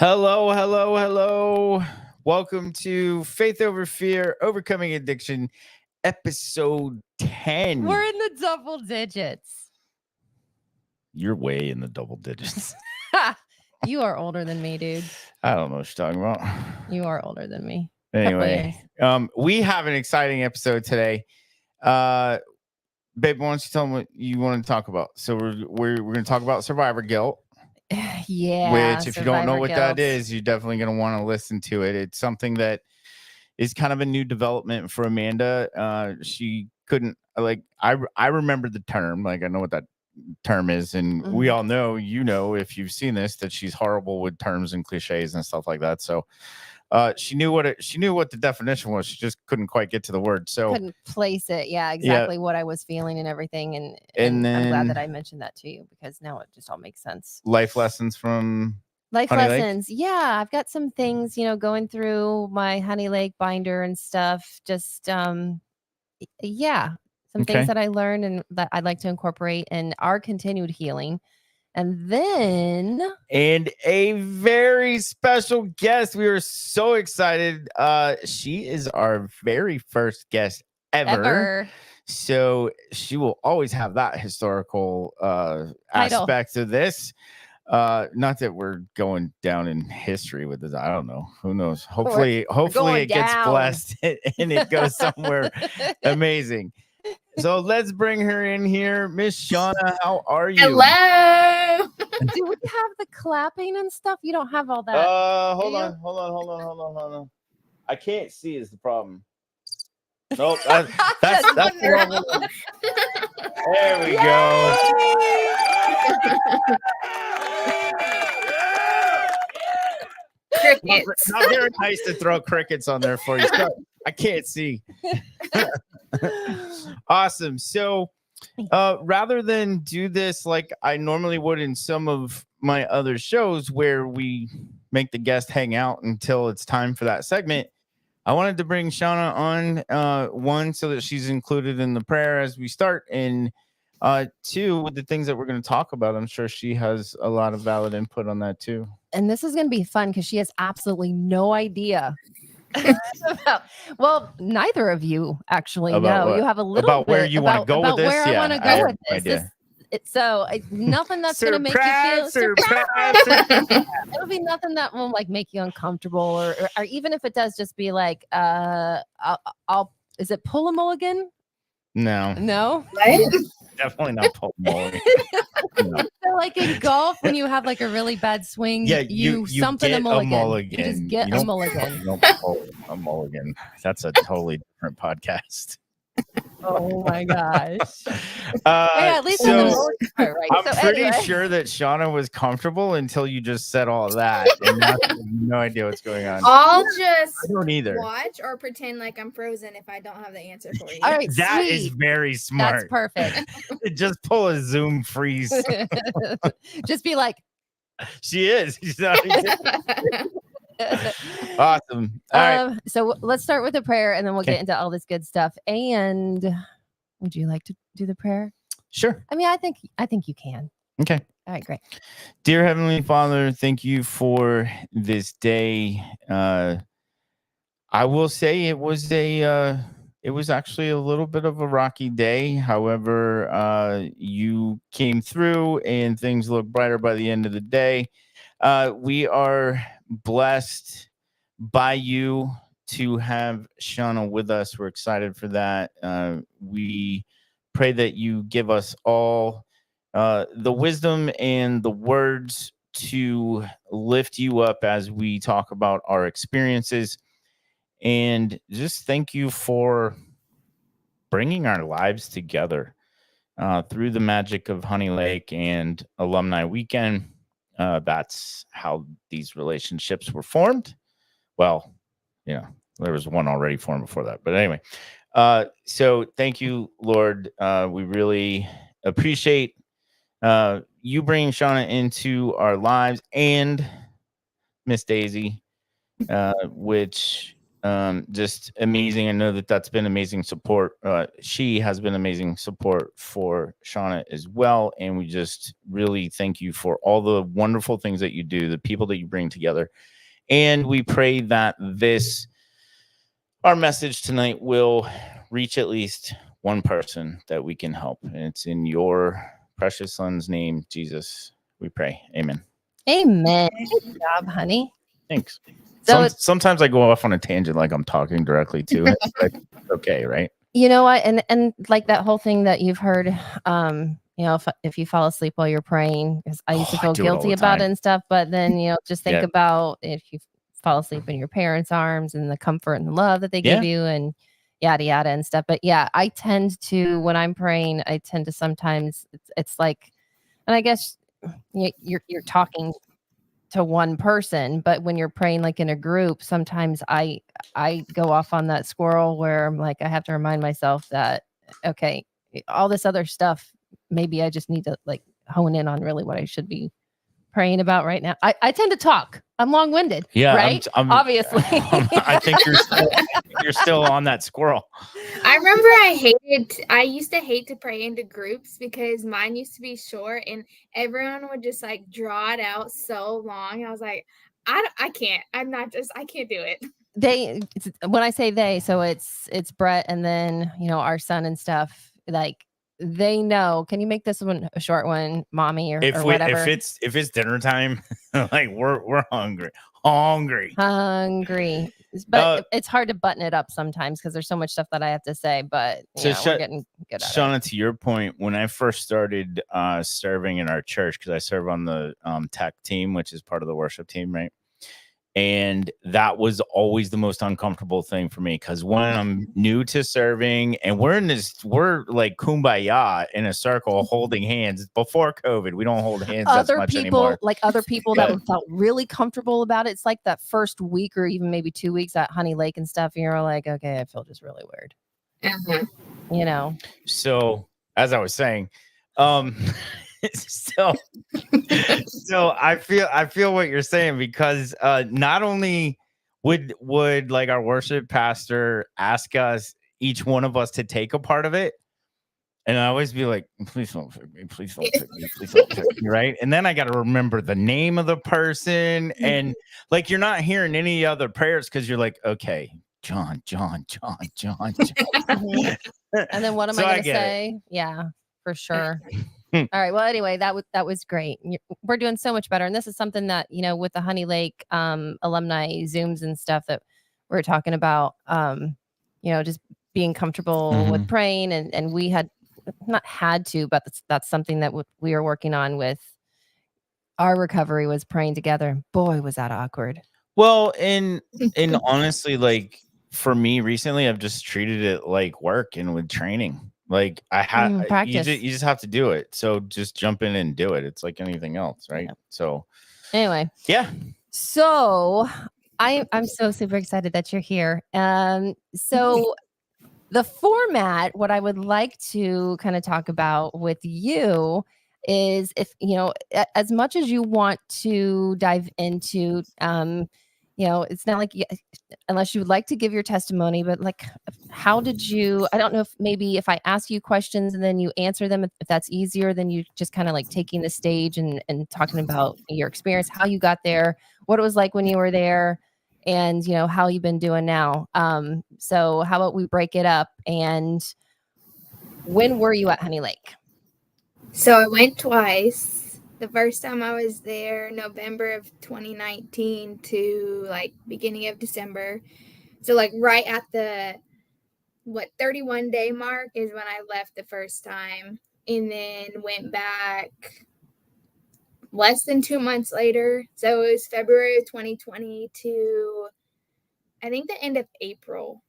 Hello, hello, hello. Welcome to Faith Over Fear, Overcoming Addiction, episode 10. We're in the double digits. You're way in the double digits. You are older than me, dude. I don't know what you're talking about. You are older than me. Anyway, we have an exciting episode today. Babe, why don't you tell them what you want to talk about? So we're going to talk about survivor guilt. Yeah. Which, if you don't know what that is, you're definitely going to want to listen to it. It's something that is kind of a new development for Amanda. She couldn't I remember the term, like I know what that term is, and we all know, if you've seen this, that she's horrible with terms and cliches and stuff like that. So she knew what the definition was. She just couldn't quite get to the word. So couldn't place it. Yeah, exactly what I was feeling and everything. And then, I'm glad that I mentioned that to you because now it just all makes sense. Life lessons from Life Honey lessons. Lake? Yeah, I've got some things, going through my Honey Lake binder and stuff. Just some things that I learned and that I'd like to incorporate in our continued healing. And a very special guest. We are so excited. She is our very first guest ever. So she will always have that historical aspect of this. Not that we're going down in history with this. I don't know. Who knows? Hopefully it gets blessed and it goes somewhere amazing. So let's bring her in here. Miss Shauna, how are you? Hello. Do we have the clapping and stuff? You don't have all that. Hold on. I can't see is the problem. Nope. That's the wrong one. There we go. Crickets. Not very nice to throw crickets on there for you. I can't see. Awesome. So rather than do this like I normally would in some of my other shows where we make the guest hang out until it's time for that segment, I wanted to bring Shauna on, one, so that she's included in the prayer as we start, and two, with the things that we're going to talk about. I'm sure she has a lot of valid input on that too. And this is going to be fun because she has absolutely no idea. Well, neither of you actually know. What? You have a little about bit where you want to go with this. Where I want to go with this. So nothing that's going to make you feel surprise. It'll be nothing that will like make you uncomfortable, or even if it does, just be like, I'll. Is it pull a mulligan? No. Definitely not pull a mulligan. No. So like in golf, when you have like a really bad swing, you something a mulligan. You just get a mulligan. You don't pull a mulligan. That's a totally different podcast. Oh my gosh. At least so part, right? I'm pretty sure that Shauna was comfortable until you just said all of that. And now I have no idea what's going on. I'll just I don't either. watch or pretend like I'm frozen if I don't have the answer for you. All right, that is very smart. That's perfect. Just pull a Zoom freeze. Just be like, she is. Awesome. All right. So let's start with the prayer and then we'll get into all this good stuff. And would you like to do the prayer? Sure. I mean, I think you can. Okay. All right, great. Dear Heavenly Father, thank you for this day. I will say it was actually a little bit of a rocky day. However, you came through and things look brighter by the end of the day. We are blessed by you to have Shauna with us. We're excited for that. We pray that you give us all the wisdom and the words to lift you up as we talk about our experiences. And just thank you for bringing our lives together through the magic of Honey Lake and Alumni Weekend. That's how these relationships were formed. Well, there was one already formed before that. But anyway, so thank you, Lord. We really appreciate you bringing Shauna into our lives and Miss Daisy, which just amazing. I know that that's been amazing support. She has been amazing support for Shauna as well. And we just really thank you for all the wonderful things that you do, the people that you bring together. And we pray that our message tonight will reach at least one person that we can help. And it's in your precious son's name, Jesus, we pray. Amen. Amen. Good job, honey. Thanks. So Sometimes I go off on a tangent like I'm talking directly to it. Like, okay, right? you know what? And like that whole thing that you've heard, if you fall asleep while you're praying, because I used to feel do it all guilty the about it time. and stuff. But then, just think Yeah. about if you fall asleep in your parents' arms and the comfort and the love that they give you and yada, yada and stuff. But yeah, I tend to, when I'm praying, I tend to sometimes, it's like, and I guess you're talking to one person, but when you're praying like in a group, sometimes I go off on that squirrel where I'm like, I have to remind myself that, okay, all this other stuff, maybe I just need to like hone in on really what I should be praying about right now. I tend to talk. I'm long-winded. Yeah, right. I'm Obviously. I think you're still on that squirrel. I remember I used to hate to pray into groups because mine used to be short and everyone would just like draw it out so long. I was like, I can't. I can't do it. When I say they, so it's Brett and then, our son and stuff, like they know, can you make this one a short one, mommy, or whatever? If it's dinner time, like we're hungry. But it's hard to button it up sometimes because there's so much stuff that I have to say, but we're getting good at Shauna, it. to your point, when I first started serving in our church, because I serve on the tech team, which is part of the worship team, right? And that was always the most uncomfortable thing for me because when I'm new to serving and we're like kumbaya in a circle holding hands. Before COVID, we don't hold hands as much anymore. Other people that felt really comfortable about it. It's like that first week or even maybe 2 weeks at Honey Lake and stuff. And you're like, okay, I feel just really weird. Mm-hmm. So as I was saying, so I feel what you're saying because not only would like our worship pastor ask us, each one of us, to take a part of it, and I always be like, please don't pick me, please don't pick me, please don't pick me, right? And then I got to remember the name of the person, and like you're not hearing any other prayers because you're like, okay, John. And then what am I going to say? Yeah, for sure. All right. Well, anyway, that was great. We're doing so much better. And this is something that, with the Honey Lake alumni Zooms and stuff that we're talking about, just being comfortable with praying. And we had not had to, but that's something that we are working on with our recovery, was praying together. Boy, was that awkward. Well, and honestly, like for me recently, I've just treated it like work and with training. Like I have practice. You just have to do it. So just jump in and do it. It's like anything else, right? Yeah. So anyway, yeah. So I'm so super excited that you're here. So the format, what I would like to kind of talk about with you is, if as much as you want to dive into, it's not like, unless you would like to give your testimony, but like, how did you, I don't know if I ask you questions and then you answer them, if that's easier than you just kind of like taking the stage and talking about your experience, how you got there, what it was like when you were there, and how you've been doing now. So how about we break it up, and when were you at Honey Lake? So I went twice. The first time I was there, November of 2019 to like beginning of December. So like right at the 31 day mark is when I left the first time, and then went back less than 2 months later. So it was February of 2020 to I think the end of April.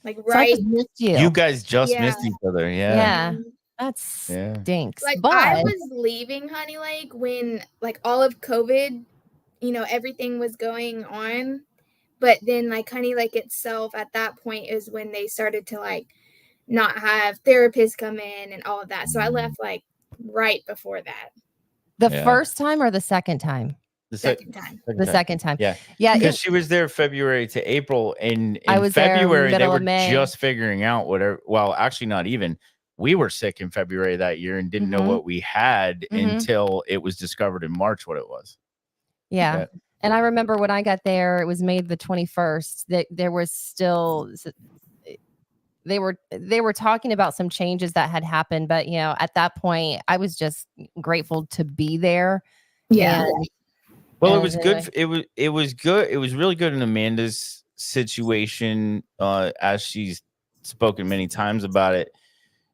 Like right. So I just missed you. You guys just missed each other. Yeah. That stinks. Like but I was leaving Honey Lake when like all of COVID, everything was going on. But then like Honey Lake itself at that point is when they started to like not have therapists come in and all of that. So I left like right before that. The first time or the second time? second time. The second time. Yeah. Yeah. Because she was there February to April. And I in was there February, they middle were of May. just figuring out whatever. Well, actually, not even. We were sick in February that year and didn't know Mhm. what we had Mhm. until it was discovered in March what it was. Yeah. Yeah. And I remember when I got there, it was May the 21st, that there was still they were talking about some changes that had happened, but you know, at that point I was just grateful to be there. Yeah. And Well, it and was anyway. good. It was good. It was really good in Amanda's situation, as she's spoken many times about it.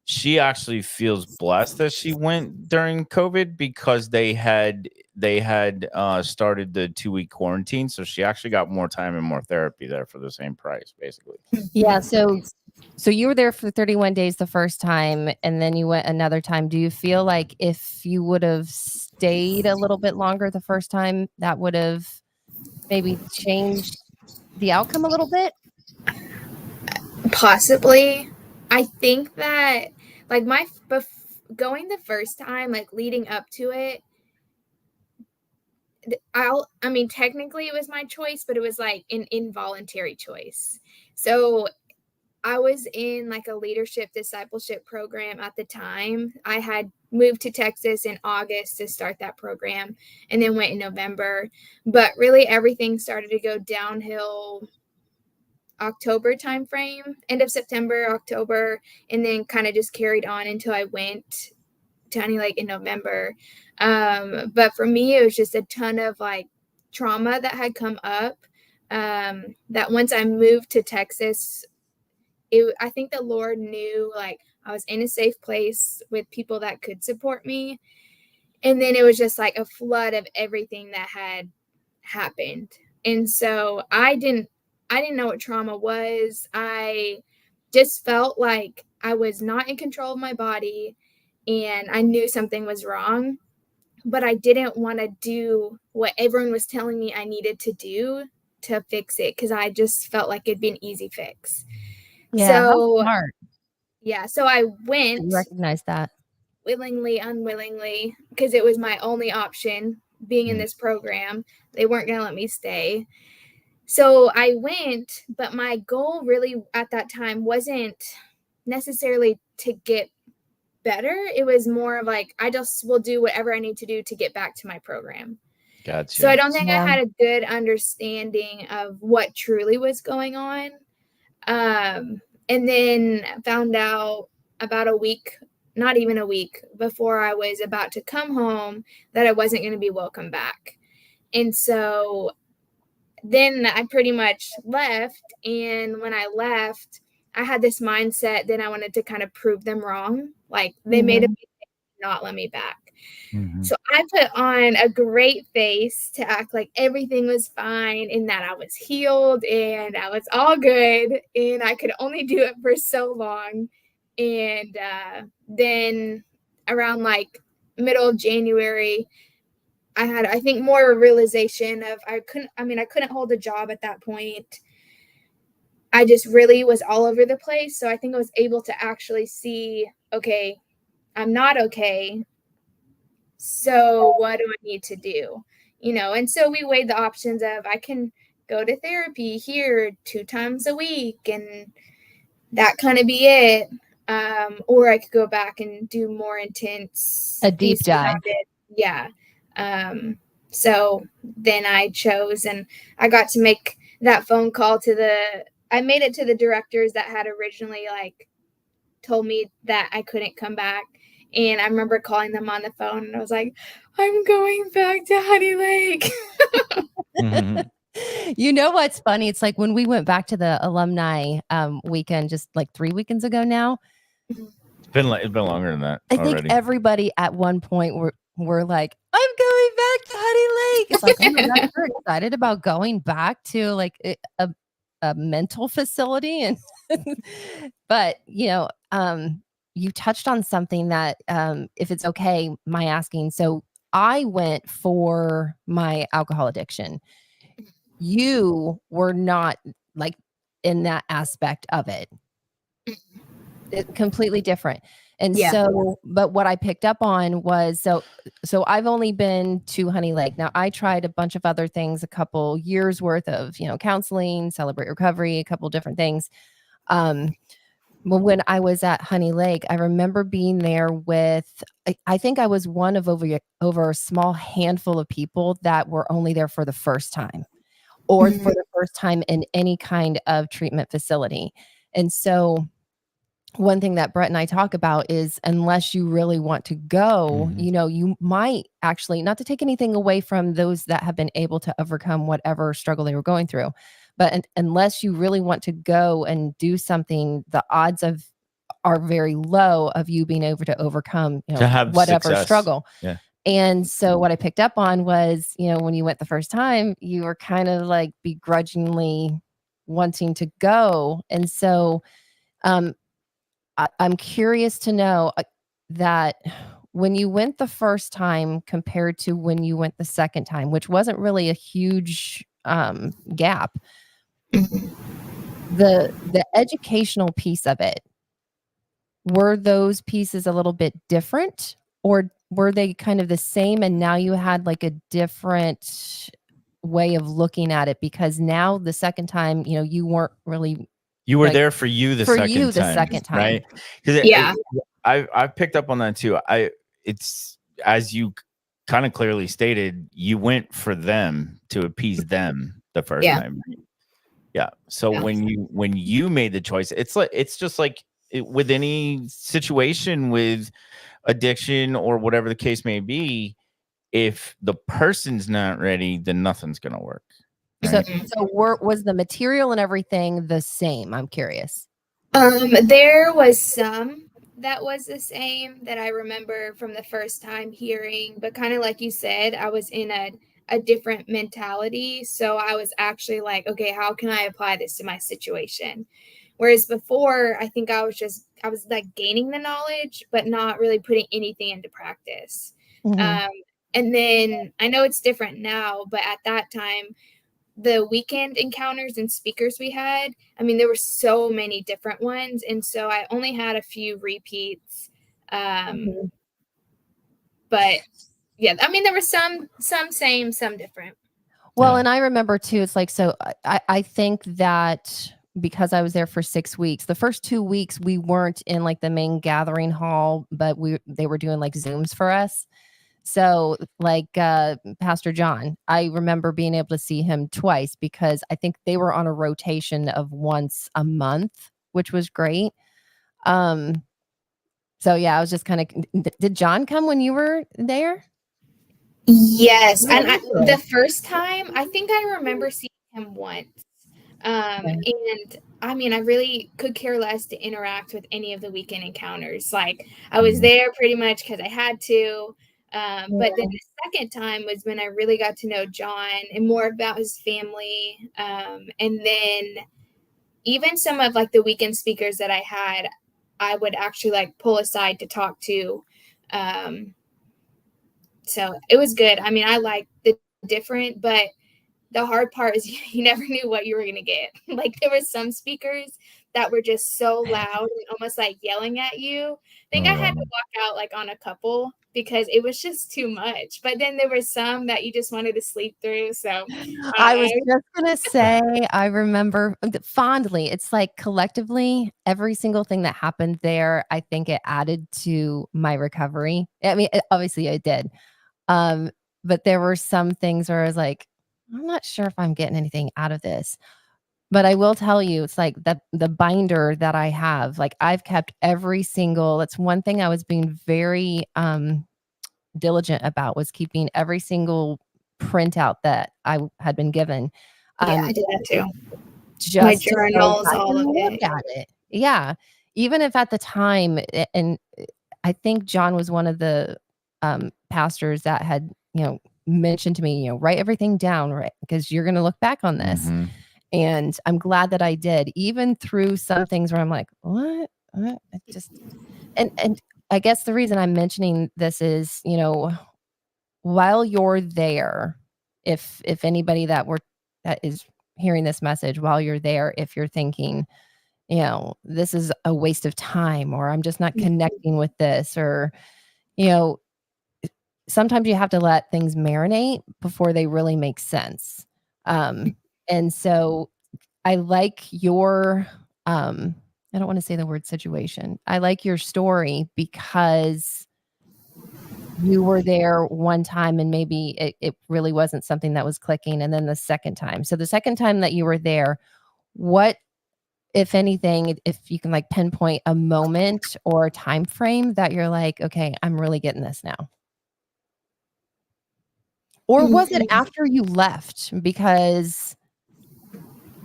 She actually feels blessed that she went during COVID because they had started the 2-week quarantine, so she actually got more time and more therapy there for the same price, basically. Yeah, so you were there for 31 days the first time, and then you went another time. Do you feel like if you would have stayed a little bit longer the first time, that would have maybe changed the outcome a little bit? Possibly. I think that like going the first time, like leading up to it, I mean, technically it was my choice, but it was like an involuntary choice. So I was in like a leadership discipleship program at the time. I had moved to Texas in August to start that program and then went in November. But really everything started to go downhill October timeframe, end of September, October, and then kind of just carried on until I went to Honey Lake in November. But for me, it was just a ton of like trauma that had come up. That once I moved to Texas, I think the Lord knew like I was in a safe place with people that could support me. And then it was just like a flood of everything that had happened. And so I didn't know what trauma was. I just felt like I was not in control of my body and I knew something was wrong, but I didn't want to do what everyone was telling me I needed to do to fix it because I just felt like it'd be an easy fix. Yeah, how So smart. yeah, so I You went recognize that. willingly, unwillingly, because it was my only option being in this program. They weren't going to let me stay. So I went, but my goal really at that time wasn't necessarily to get better. It was more of like, I just will do whatever I need to do to get back to my program. Gotcha. So I don't think Yeah. I had a good understanding of what truly was going on. And then found out about a week, not even a week before I was about to come home, that I wasn't going to be welcome back. And so then I pretty much left. And when I left, I had this mindset that I wanted to kind of prove them wrong. Like they made a mistake, not let me back. Mhm. So I put on a great face to act like everything was fine and that I was healed and I was all good and I could only do it for so long. And then around like middle of January, I had, I think, more of a realization of I couldn't hold a job at that point. I just really was all over the place. So I think I was able to actually see, okay, I'm not okay. So what do I need to do? And so we weighed the options of I can go to therapy here 2 times a week and that kind of be it. Or I could go back and do more intense, A deep piece dive. around it. Yeah. So then I chose and I got to make that phone call I made it to the directors that had originally like told me that I couldn't come back. And I remember calling them on the phone and I was like, I'm going back to Honey Lake. Mhm. You know what's funny? It's like when we went back to the alumni weekend just like 3 weekends ago now. It's been longer than that I already. think everybody at one point were like, I'm going back to Honey Lake. It's like, oh my God, you're excited about going back to like a mental facility. And but you touched on something that if it's okay, my asking. So I went for my alcohol addiction. You were not like in that aspect of it. It's completely different. And Yeah. so, but what I picked up on was so I've only been to Honey Lake. Now I tried a bunch of other things, a couple years worth of, counseling, Celebrate Recovery, a couple different things. Well, when I was at Honey Lake, I remember being there with, I think I was one of over a small handful of people that were only there for the first time or Mhm. for the first time in any kind of treatment facility. And so one thing that Brett and I talk about is unless you really want to go, Mhm. you might actually, not to take anything away from those that have been able to overcome whatever struggle they were going through, but unless you really want to go and do something, the odds are very low of you being able to overcome, To have whatever success. struggle. Yeah. And so what I picked up on was, when you went the first time, you were kind of like begrudgingly wanting to go. And so um, I'm curious to know that when you went the first time compared to when you went the second time, which wasn't really a huge gap, Mhm. the educational piece of it, were those pieces a little bit different, or were they kind of the same and now you had like a different way of looking at it? Because now the second time, you weren't really You were like there for you the for you second the time, second time. right? Because Yeah. I've picked up on that too. It's as you kind of clearly stated, you went for them to appease them the first Yeah. time. Yeah. So Yeah. when you made the choice, it's just like with any situation with addiction or whatever the case may be, if the person's not ready, then nothing's gonna work. So Right. Mhm. so was the material and everything the same? I'm curious. There was some that was the same that I remember from the first time hearing, but kind of like you said, I was in a different mentality. So I was actually like, okay, how can I apply this to my situation? Whereas before, I think I was like gaining the knowledge, but not really putting anything into practice. Mhm. Um, and then I know it's different now, but at that time, the weekend encounters and speakers we had, I mean, there were so many different ones. And so I only had a few repeats. Mhm. But yeah, I mean, there were some same, some different. Well, Yeah. and I remember too, it's like, so I think that because I was there for 6 weeks, the first 2 weeks we weren't in like the main gathering hall, but they were doing like Zooms for us. So like Pastor John, I remember being able to see him twice because I think they were on a rotation of once a month, which was great. Um, so yeah, I was just kind of, did John come when you were there? Yes. Yeah, And he did. the first time, I think I remember seeing him once. Okay. And I mean, I really could care less to interact with any of the weekend encounters. Like, I was there pretty much because I had to. But then the second time was when I really got to know John and more about his family. And then even some of like the weekend speakers that I had, I would actually like pull aside to talk to. Um, so it was good. I mean, I like the different, but the hard part is you never knew what you were going to get. Like there were some speakers that were just so loud and almost like yelling at you. I think I had to walk out like on a couple because it was just too much. But then there were some that you just wanted to sleep through. So I was just gonna say, I remember fondly. It's like collectively, every single thing that happened there, I think it added to my recovery. I mean, obviously it did. Um, but there were some things where I was like, I'm not sure if I'm getting anything out of this. But I will tell you, it's like the binder that I have, like I've kept every single, that's one thing I was being very diligent about, was keeping every single printout that I had been given. yeah, I did that too. My Just to go journals, back all and of look it. at it. Yeah. Even if at the time, and I think John was one of the pastors that had, mentioned to me, write everything down, right? Because you're going to look back on this. Mhm. And I'm glad that I did, even through some things where I'm like, what? I just, and I guess the reason I'm mentioning this is, while you're there, if anybody that is hearing this message while you're there, if you're thinking, this is a waste of time, or I'm just not connecting with this, or, you know, sometimes you have to let things marinate before they really make sense. And so I like your, I don't want to say the word situation. I like your story because you were there one time and maybe it really wasn't something that was clicking. And then the second time. So the second time that you were there, what, if anything, if you can like pinpoint a moment or a time frame that you're like, okay, I'm really getting this now. Or was it after you left? Because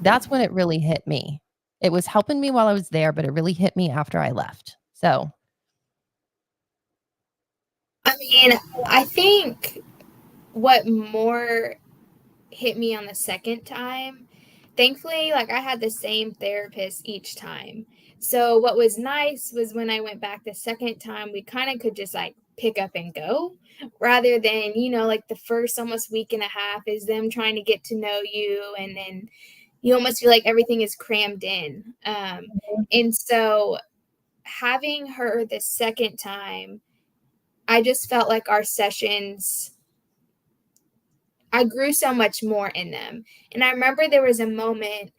that's when it really hit me. It was helping me while I was there, but it really hit me after I left. So, I mean, I think what more hit me on the second time, thankfully, like I had the same therapist each time. So what was nice was when I went back the second time, we kind of could just like pick up and go rather than, like the first almost week and a half is them trying to get to know you. And then you almost feel like everything is crammed in. And so having her the second time, I just felt like our sessions, I grew so much more in them. And I remember there was a moment,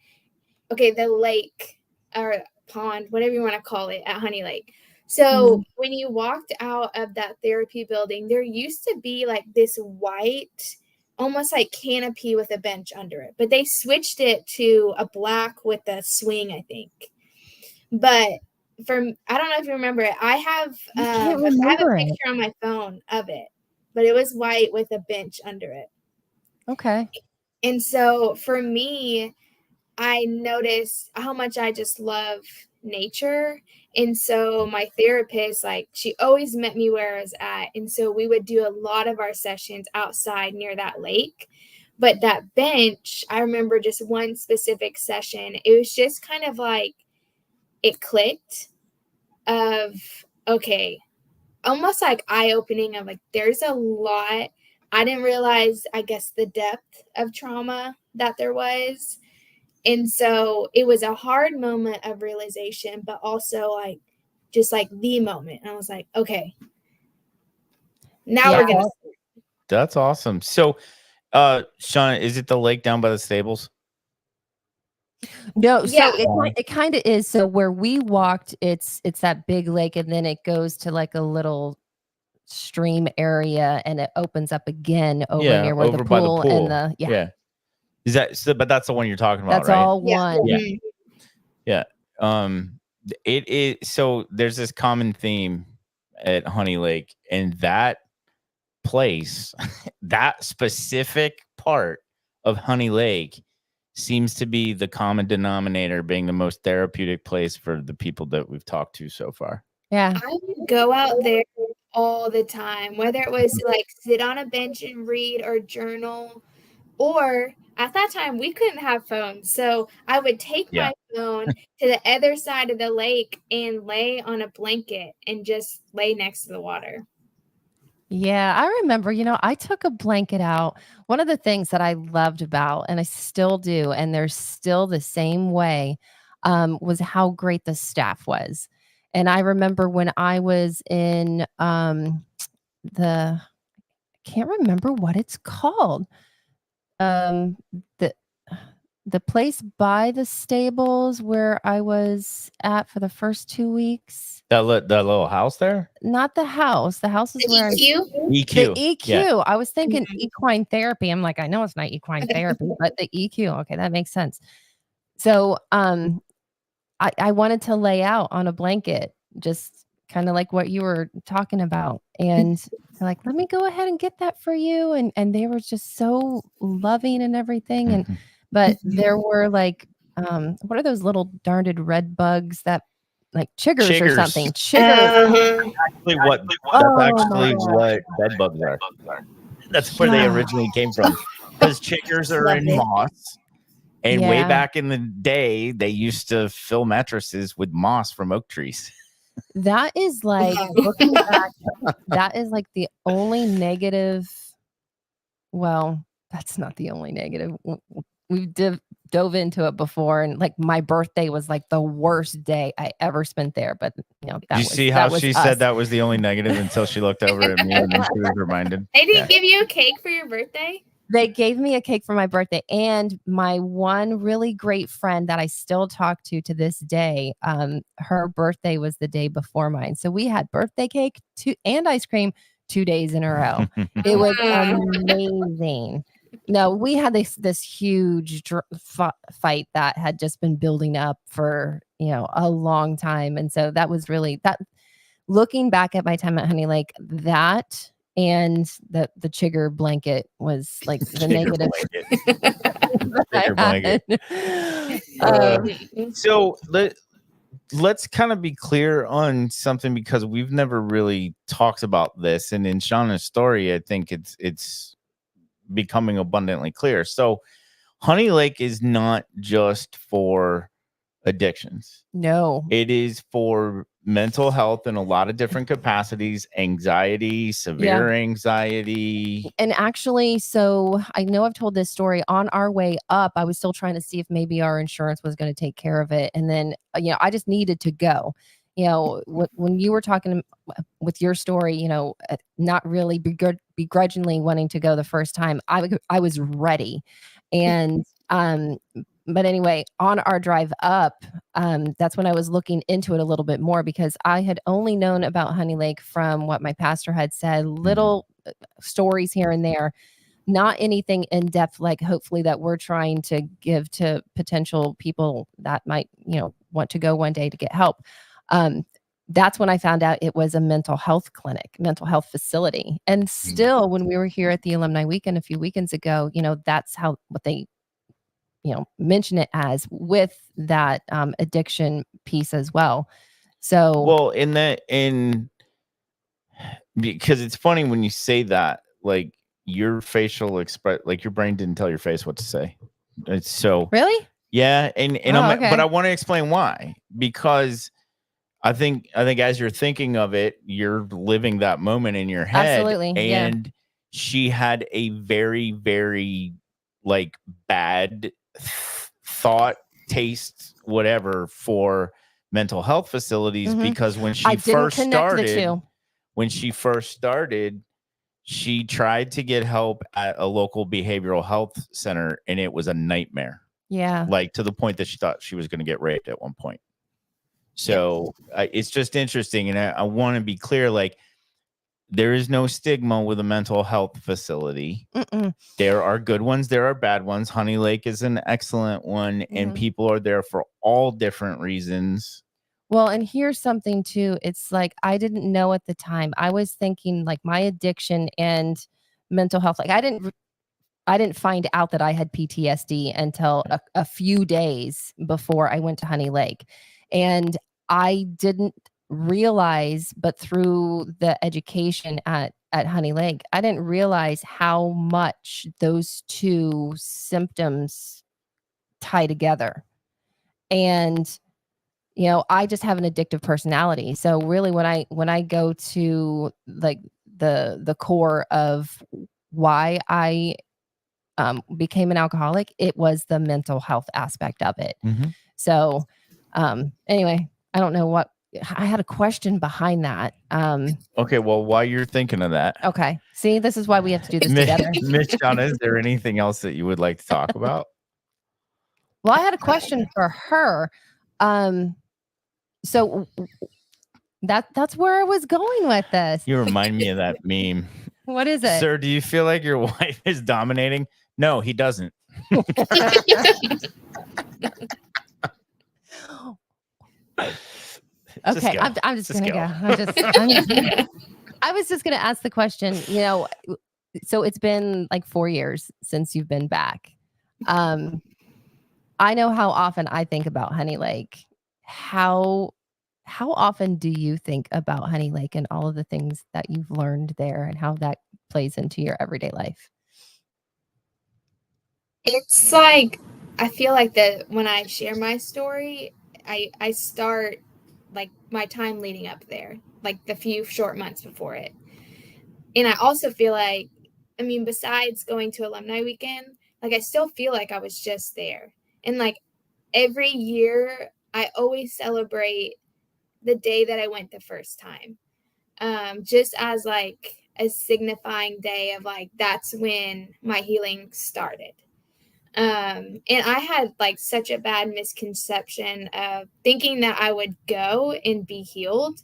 okay, the lake or pond, whatever you want to call it, at Honey Lake. So when you walked out of that therapy building, there used to be like this white, almost like canopy with a bench under it, but they switched it to a black with a swing, I think. But I don't know if you remember it. I have a picture on my phone of it, but it was white with a bench under it. Okay. And so for me, I noticed how much I just love nature. And so my therapist, like, she always met me where I was at. And so we would do a lot of our sessions outside near that lake. But that bench, I remember just one specific session. It was just kind of like it clicked of, okay, almost like eye-opening of like, there's a lot. I didn't realize, I guess, the depth of trauma that there was. And so it was a hard moment of realization, but also like, just like the moment. And I was like, okay, now we're going to. That's awesome. So, Shauna, is it the lake down by the stables? No, so it kind of is. So where we walked, it's that big lake, and then it goes to like a little stream area, and it opens up again over near where the pool, and the Is that so? But that's the one you're talking about, that's right? all one. Yeah. It is. So there's this common theme at Honey Lake, and that place, that specific part of Honey Lake seems to be the common denominator, being the most therapeutic place for the people that we've talked to so far. Yeah. I would go out there all the time, whether it was like sit on a bench and read or journal, or at that time we couldn't have phones. So I would take my phone to the other side of the lake and lay on a blanket and just lay next to the water. Yeah, I remember, I took a blanket out. One of the things that I loved about, and I still do, and they're still the same way, was how great the staff was. And I remember when I was in I can't remember what it's called. The the place by the stables where I was at for the first 2 weeks. That little house there? Not the house. The house is The where EQ? EQ. The EQ. Yeah. I was thinking equine therapy. I'm like, I know it's not equine therapy, but the EQ. Okay, that makes sense. So I wanted to lay out on a blanket, just kind of like what you were talking about. And they're like, let me go ahead and get that for you. And they were just so loving and everything. And but there were like what are those little darned red bugs that like chiggers or something? Chiggers. That's actually what bed bugs are. That's where they originally came from. Because chiggers are in moss. And way back in the day, they used to fill mattresses with moss from oak trees. That is like, looking back, that is like the only negative. Well, that's not the only negative. dove into it before, and like my birthday was like the worst day I ever spent there. But that you was, see that how was she us. said that was the only negative until she looked over at me and then she was reminded. They didn't give you a cake for your birthday? They gave me a cake for my birthday, and my one really great friend that I still talk to this day, her birthday was the day before mine. So we had birthday cake and ice cream 2 days in a row. It was amazing. No, we had this huge fight that had just been building up for, a long time. And so that was really that. Looking back at my time at Honey Lake, that and the chigger blanket was like the negative. So let's kind of be clear on something, because we've never really talked about this, and in Shauna's story, I think it's becoming abundantly clear. So Honey Lake is not just for addictions. No, it is for mental health in a lot of different capacities: anxiety, severe anxiety. And actually, so I know I've told this story. On our way up, I was still trying to see if maybe our insurance was going to take care of it. And then, I just needed to go. When you were talking with your story, not really begrudgingly wanting to go the first time, I was ready. And but anyway, on our drive up, that's when I was looking into it a little bit more, because I had only known about Honey Lake from what my pastor had said, little stories here and there, not anything in depth, like hopefully that we're trying to give to potential people that might, want to go one day to get help. That's when I found out it was a mental health clinic, mental health facility. And still, when we were here at the alumni weekend a few weekends ago, that's what they mention it as, with that addiction piece as well. So because it's funny when you say that, like your facial like your brain didn't tell your face what to say. It's so really, yeah, and okay. but I want to explain why, because I think as you're thinking of it, you're living that moment in your head. Absolutely, and she had a very, very like bad thought, taste, whatever, for mental health facilities, because when she first started, she tried to get help at a local behavioral health center, and it was a nightmare. Yeah. Like to the point that she thought she was going to get raped at one point. So it's just interesting. And I want to be clear, like, there is no stigma with a mental health facility. There are good ones. There are bad ones. Honey Lake is an excellent one, and people are there for all different reasons. Well, and here's something too. It's like, I didn't know at the time. I was thinking like my addiction and mental health. Like I didn't find out that I had PTSD until a few days before I went to Honey Lake. And I didn't realize, but through the education at Honey Lake, I didn't realize how much those two symptoms tie together. And I just have an addictive personality. So really when I go to like the core of why I became an alcoholic, it was the mental health aspect of it. So anyway, I don't know what I had a question behind that. Okay, well, while you're thinking of that, okay, see, this is why we have to do this together. Miss Shauna, is there anything else that you would like to talk about? Well, I had a question for her. So that's where I was going with this. You remind me of that meme. What is it? Sir, do you feel like your wife is dominating? No, he doesn't. Okay, I'm just gonna go. I was just gonna ask the question. So it's been like 4 years since you've been back. I know how often I think about Honey Lake. How often do you think about Honey Lake and all of the things that you've learned there and how that plays into your everyday life? It's like, I feel like that when I share my story, I start like my time leading up there, like the few short months before it. And I also feel like, besides going to alumni weekend, like I still feel like I was just there. And like every year I always celebrate the day that I went the first time. Just as like a signifying day of like that's when my healing started. And I had like such a bad misconception of thinking that I would go and be healed.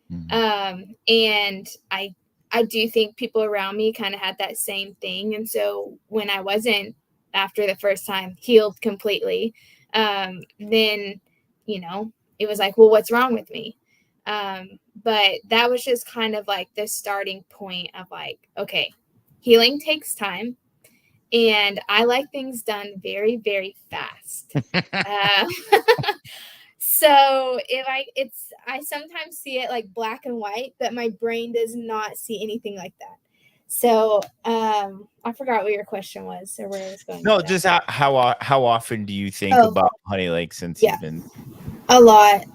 And I do think people around me kind of had that same thing. And so when I wasn't, after the first time, healed completely, then, you know, it was like, well, what's wrong with me? But that was just kind of like the starting point of like, okay, healing takes time. And I like things done very, very fast. So I sometimes see it like black and white, but my brain does not see anything like that. So I forgot what your question was or where I was going. No, just how often do you think about Honey Lake since you've been? A lot.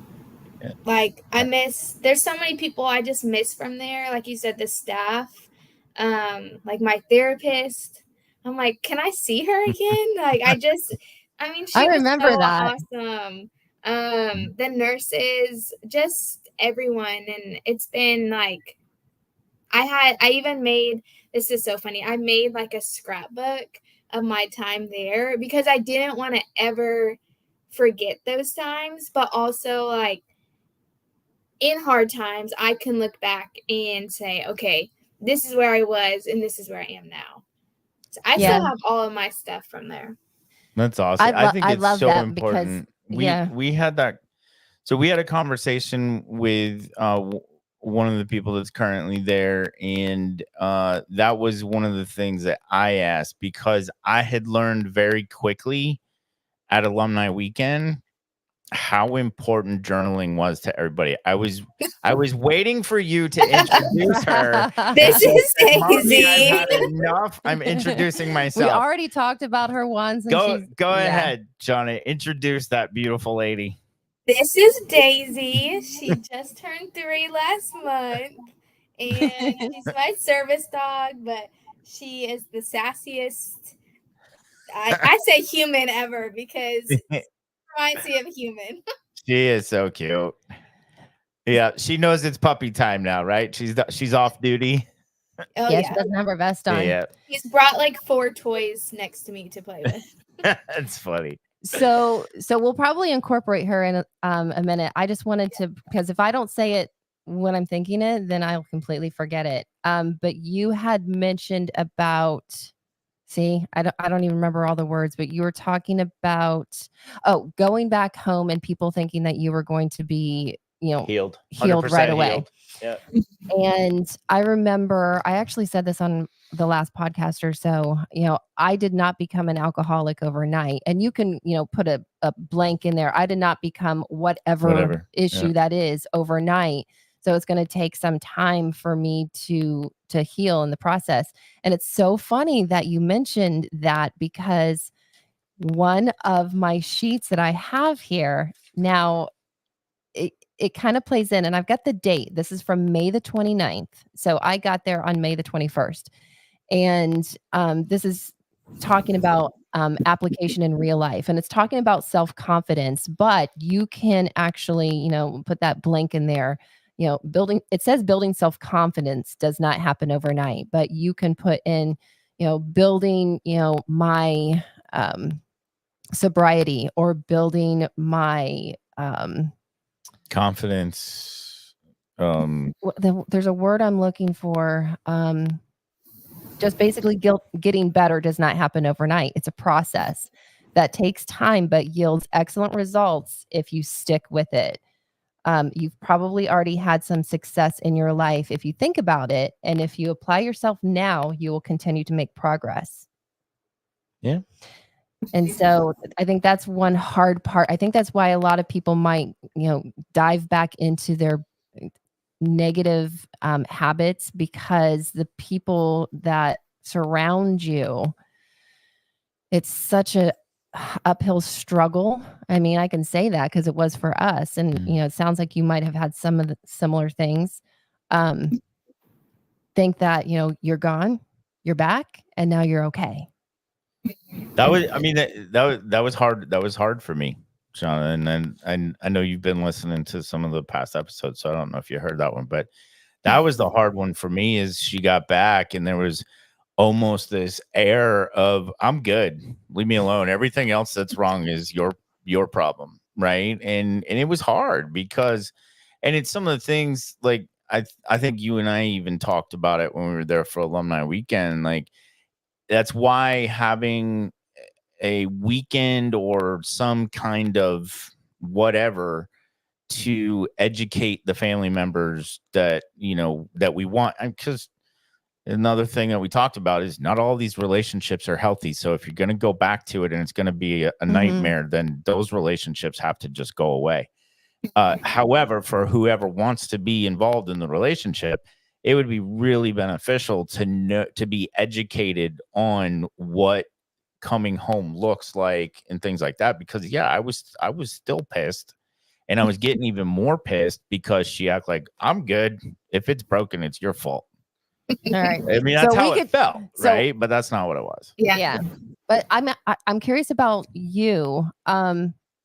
Yeah. Like there's so many people I just miss from there. Like you said, the staff, like my therapist. I'm like, can I see her again? Like she was remember so that. awesome. The nurses, just everyone. And it's been like, I even made, this is so funny. I made like a scrapbook of my time there because I didn't want to ever forget those times, but also like in hard times, I can look back and say, okay, this is where I was and this is where I am now. So I still have all of my stuff from there. That's awesome. I think it's so important. Because, we had that. So we had a conversation with one of the people that's currently there, and that was one of the things that I asked because I had learned very quickly at Alumni Weekend how important journaling was to everybody. I was waiting for you to introduce her. This is Mommy, I've Daisy. had enough. I'm introducing myself. We already talked about her once. And Go ahead, Johnny. Introduce that beautiful lady. This is Daisy. She just turned 3 last month. And she's my service dog, but she is the sassiest, I say human ever because it reminds me of a human. She is so cute. Yeah, she knows it's puppy time now, right? She's off duty. Oh, yeah, she doesn't have her vest on. Yeah. He's brought like 4 toys next to me to play with. That's funny. So we'll probably incorporate her in a minute. I just wanted to, because if I don't say it when I'm thinking it, then I'll completely forget it. But you had mentioned about, I don't even remember all the words, but you were talking about, going back home and people thinking that you were going to be, healed right away. Healed. Yeah. And I remember I actually said this on the last podcast or so, I did not become an alcoholic overnight. And you can, put a blank in there. I did not become whatever issue that is overnight. So it's going to take some time for me to heal in the process. And it's so funny that you mentioned that because one of my sheets that I have here now, it kind of plays in, and I've got the date. This is from May the 29th. So I got there on May the 21st. And this is talking about application in real life. And it's talking about self-confidence, but you can actually, put that blank in there. It says building self-confidence does not happen overnight, but you can put in, building, my sobriety or building my confidence. There's a word I'm looking for. Just basically getting better does not happen overnight. It's a process that takes time, but yields excellent results if you stick with it. You've probably already had some success in your life if you think about it. And if you apply yourself now, you will continue to make progress. Yeah. And so I think that's one hard part. I think that's why a lot of people might, dive back into their negative habits, because the people that surround you, it's such a uphill struggle. I mean, I can say that because it was for us. And, it sounds like you might have had some of the similar things. Think that, you're gone, you're back, and now you're okay. That was, I mean, that was hard. That was hard for me, Sean. And I know you've been listening to some of the past episodes, so I don't know if you heard that one, but that was the hard one for me. Is she got back and there was almost this air of I'm good, leave me alone. Everything else that's wrong is your problem, right? And it was hard because, and it's some of the things like I think you and I even talked about it when we were there for alumni weekend. Like that's why having a weekend or some kind of whatever to educate the family members that that we want, because another thing that we talked about is not all these relationships are healthy. So if you're going to go back to it and it's going to be a nightmare, then those relationships have to just go away. However, for whoever wants to be involved in the relationship, it would be really beneficial to know, to be educated on what coming home looks like and things like that. Because yeah, I was still pissed, and I was getting even more pissed because she acted like I'm good. If it's broken, it's your fault. All right. I mean, that's how it felt, right? But that's not what it was. Yeah. But I'm curious about you.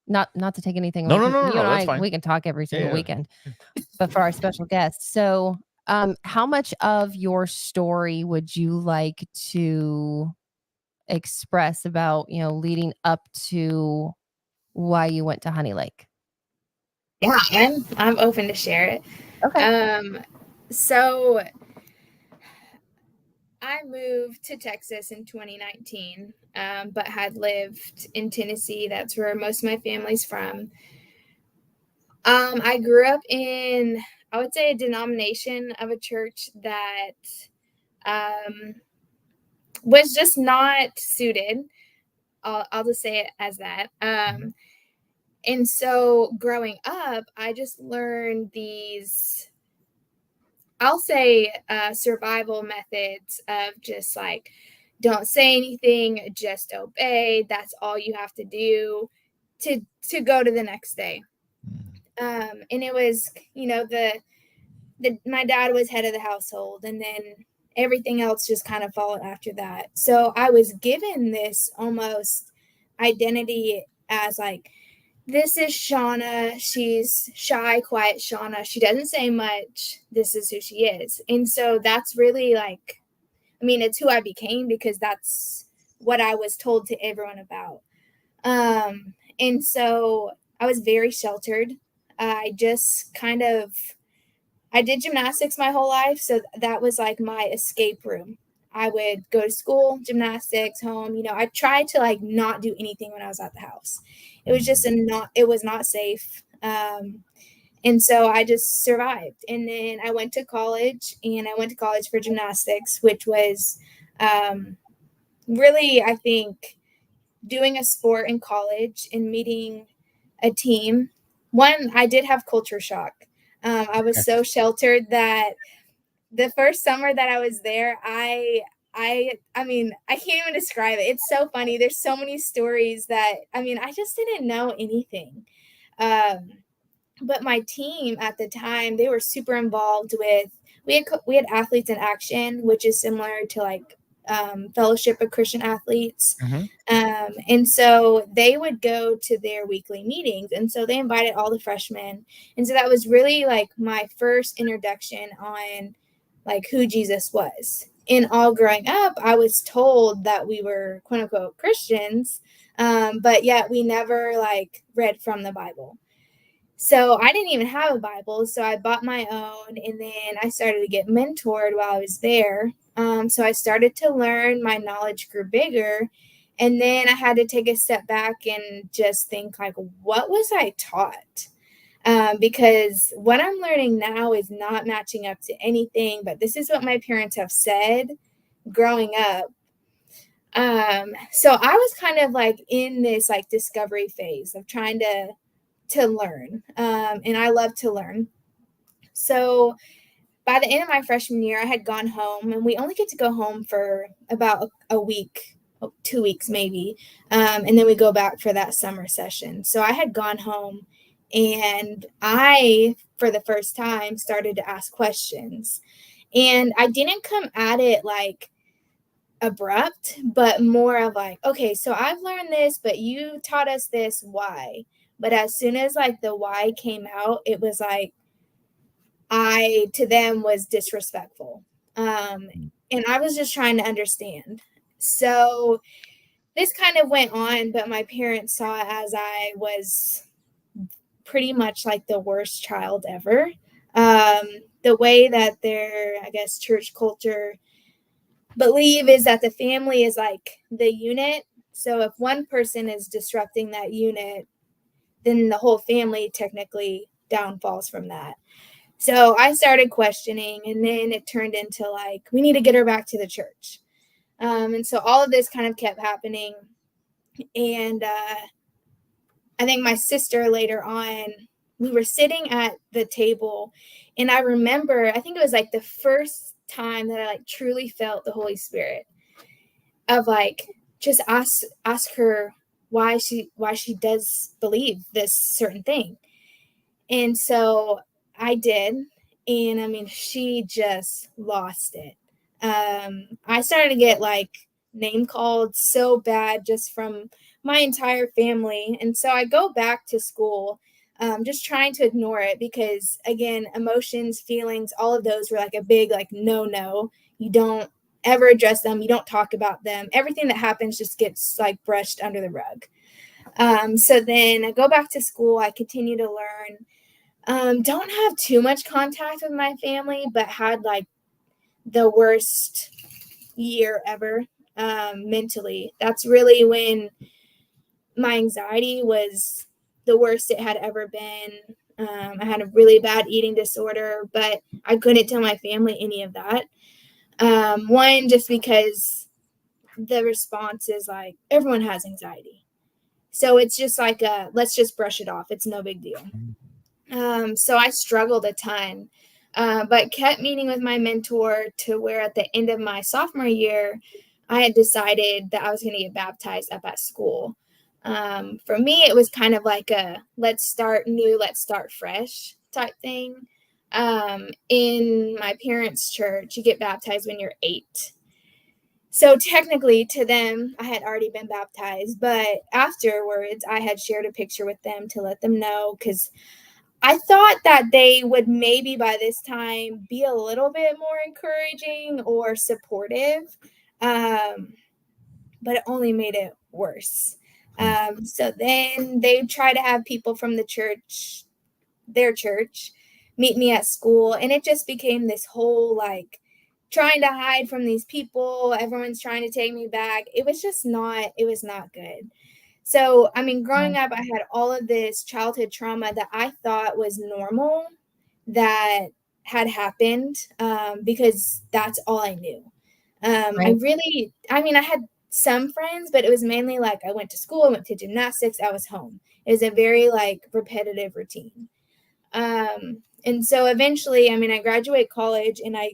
Not to take anything away. No, You and that's I, fine. we can talk every single weekend. But for our special guest, so how much of your story would you like to express about leading up to why you went to Honey Lake? Yeah, I'm open to share it. Okay. So I moved to Texas in 2019, but had lived in Tennessee. That's where most of my family's from. I grew up in, I would say, a denomination of a church that was just not suited. I'll just say it as that. And so growing up, I just learned these, I'll say, survival methods of just like, don't say anything, just obey. That's all you have to do to go to the next day. And it was, my dad was head of the household, and then everything else just kind of followed after that. So I was given this almost identity as like, this is Shauna. She's shy, quiet Shauna. She doesn't say much. This is who she is. And so that's really like, I mean, it's who I became because that's what I was told to everyone about. And so I was very sheltered. I did gymnastics my whole life. So that was like my escape room. I would go to school, gymnastics, home. I tried to like not do anything when I was at the house. It was just it was not safe. And so I just survived. And then I went to college, and I went to college for gymnastics, which was really, I think, doing a sport in college and meeting a team. One, I did have culture shock. I was so sheltered that the first summer that I was there, I mean, I can't even describe it. It's so funny. There's so many stories that, I mean, I just didn't know anything. But my team at the time, they were super involved with, we had Athletes in Action, which is similar to like Fellowship of Christian Athletes. And so they would go to their weekly meetings. And so they invited all the freshmen. And so that was really like my first introduction on like who Jesus was. And all growing up, I was told that we were quote unquote Christians, but yet we never like read from the Bible. So I didn't even have a Bible. So I bought my own, and then I started to get mentored while I was there. So I started to learn, my knowledge grew bigger. And then I had to take a step back and just think like, what was I taught? Because what I'm learning now is not matching up to anything, but this is what my parents have said growing up. So I was kind of like in this like discovery phase of trying to learn. And I love to learn. So by the end of my freshman year, I had gone home, and we only get to go home for about a week, 2 weeks maybe. And then we go back for that summer session. So I had gone home, and I, for the first time, started to ask questions. And I didn't come at it like abrupt, but more of like, okay, so I've learned this, but you taught us this, why? But as soon as like the why came out, it was like I to them was disrespectful. And I was just trying to understand. So this kind of went on, but my parents saw it as I was pretty much like the worst child ever. The way that their, I guess, church culture believe is that the family is like the unit. So if one person is disrupting that unit, then the whole family technically downfalls from that. So I started questioning, and then it turned into like, we need to get her back to the church. And so all of this kind of kept happening. And I think my sister later on, we were sitting at the table, and I remember, I think it was like the first time that I like truly felt the Holy Spirit of like, just ask her why she does believe this certain thing. And so I did. And I mean, she just lost it. I started to get like name called so bad just from my entire family. And so I go back to school, just trying to ignore it because, again, emotions, feelings, all of those were like a big, like, no. You don't ever address them. You don't talk about them. Everything that happens just gets like brushed under the rug. So then I go back to school. I continue to learn. Don't have too much contact with my family, but had like the worst year ever mentally. That's really when my anxiety was the worst it had ever been. I had a really bad eating disorder, but I couldn't tell my family any of that. One, just because the response is like, everyone has anxiety. So it's just like, let's just brush it off. It's no big deal. So I struggled a ton, but kept meeting with my mentor to where at the end of my sophomore year, I had decided that I was going to get baptized up at school. For me, it was kind of like a let's start new, let's start fresh type thing. In my parents' church, you get baptized when you're 8. So technically to them, I had already been baptized, but afterwards I had shared a picture with them to let them know, because I thought that they would maybe by this time be a little bit more encouraging or supportive, but it only made it worse. So then they try to have people from the church, their church, meet me at school, and it just became this whole like trying to hide from these people. Everyone's trying to take me back. It was not good. So, I mean, growing up, I had all of this childhood trauma that I thought was normal that had happened, because that's all I knew. Right. I had some friends, but it was mainly like I went to school, I went to gymnastics, I was home. It was a very like repetitive routine. And so eventually, I graduate college and I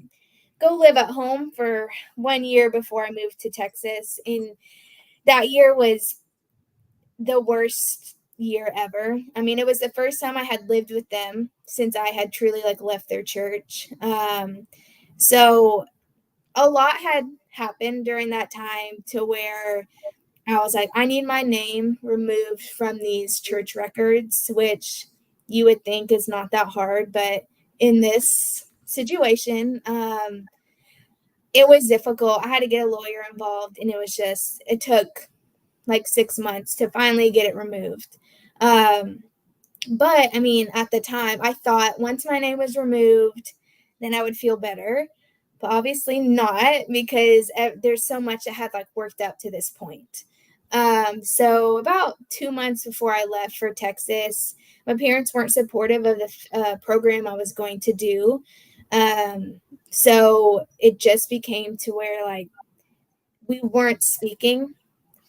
go live at home for 1 year before I moved to Texas. And that year was the worst year ever. It was the first time I had lived with them since I had truly like left their church. So a lot had happened during that time to where I was like, I need my name removed from these church records, which you would think is not that hard, but in this situation, it was difficult. I had to get a lawyer involved, and it took like 6 months to finally get it removed. But at the time, I thought once my name was removed, then I would feel better. But obviously not, because there's so much that had like worked up to this point. So about 2 months before I left for Texas, my parents weren't supportive of the program I was going to do. So it just became to where like we weren't speaking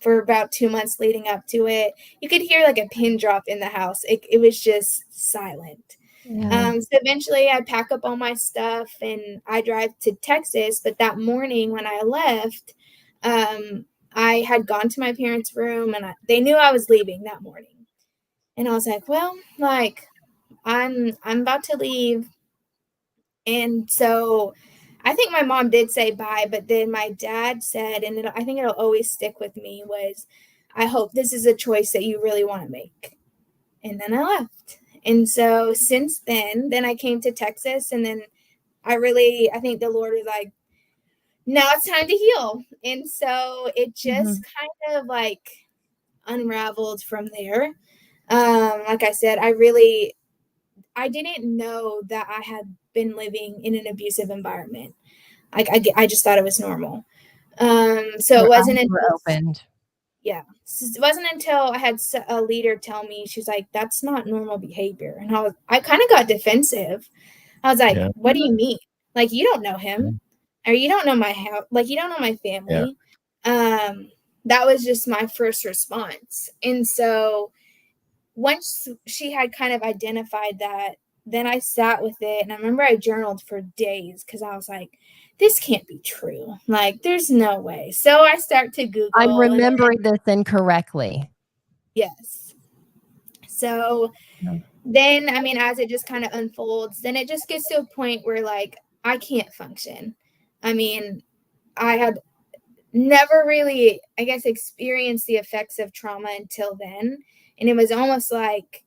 for about 2 months leading up to it. You could hear like a pin drop in the house. It was just silent. Yeah. So eventually I pack up all my stuff and I drive to Texas. But that morning when I left, I had gone to my parents' room and they knew I was leaving that morning. And I was like, well, like I'm about to leave. And so I think my mom did say bye, but then my dad said, and I think it'll always stick with me, was, I hope this is a choice that you really want to make. And then I left. And so since then I came to Texas, and then I think the Lord was like, now it's time to heal. And so it just kind of like unraveled from there. Like I said, I didn't know that I had been living in an abusive environment. Like I just thought it was normal. So Your it wasn't eyes were until, opened. yeah, it wasn't until I had a leader tell me, she was like, that's not normal behavior. And I kind of got defensive. I was like, what do you mean? Like, you don't know him, or you don't know my house, like, you don't know my family. That was just my first response. And so once she had kind of identified that, then I sat with it, and I remember I journaled for days because I was like, this can't be true. Like, there's no way. So I start to Google. I'm remembering this incorrectly. Yes. So then, I mean, as it just kind of unfolds, then it just gets to a point where, like, I can't function. I mean, I had never really, I guess, experienced the effects of trauma until then. And it was almost like,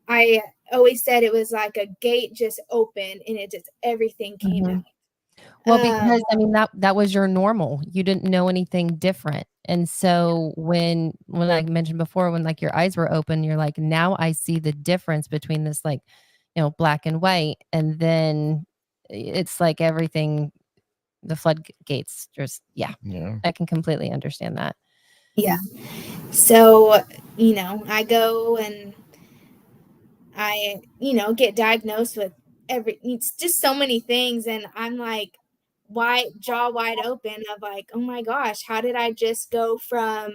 I always said it was like a gate just opened, and it just, everything came out. Well, because I mean, that was your normal. You didn't know anything different. And so when I mentioned before, when like your eyes were open, you're like, now I see the difference between this, like, black and white. And then it's like everything, the floodgates just, I can completely understand that. Yeah. So, I go and I, get diagnosed with it's just so many things. And I'm like, jaw wide open of like, oh my gosh, how did I just go from,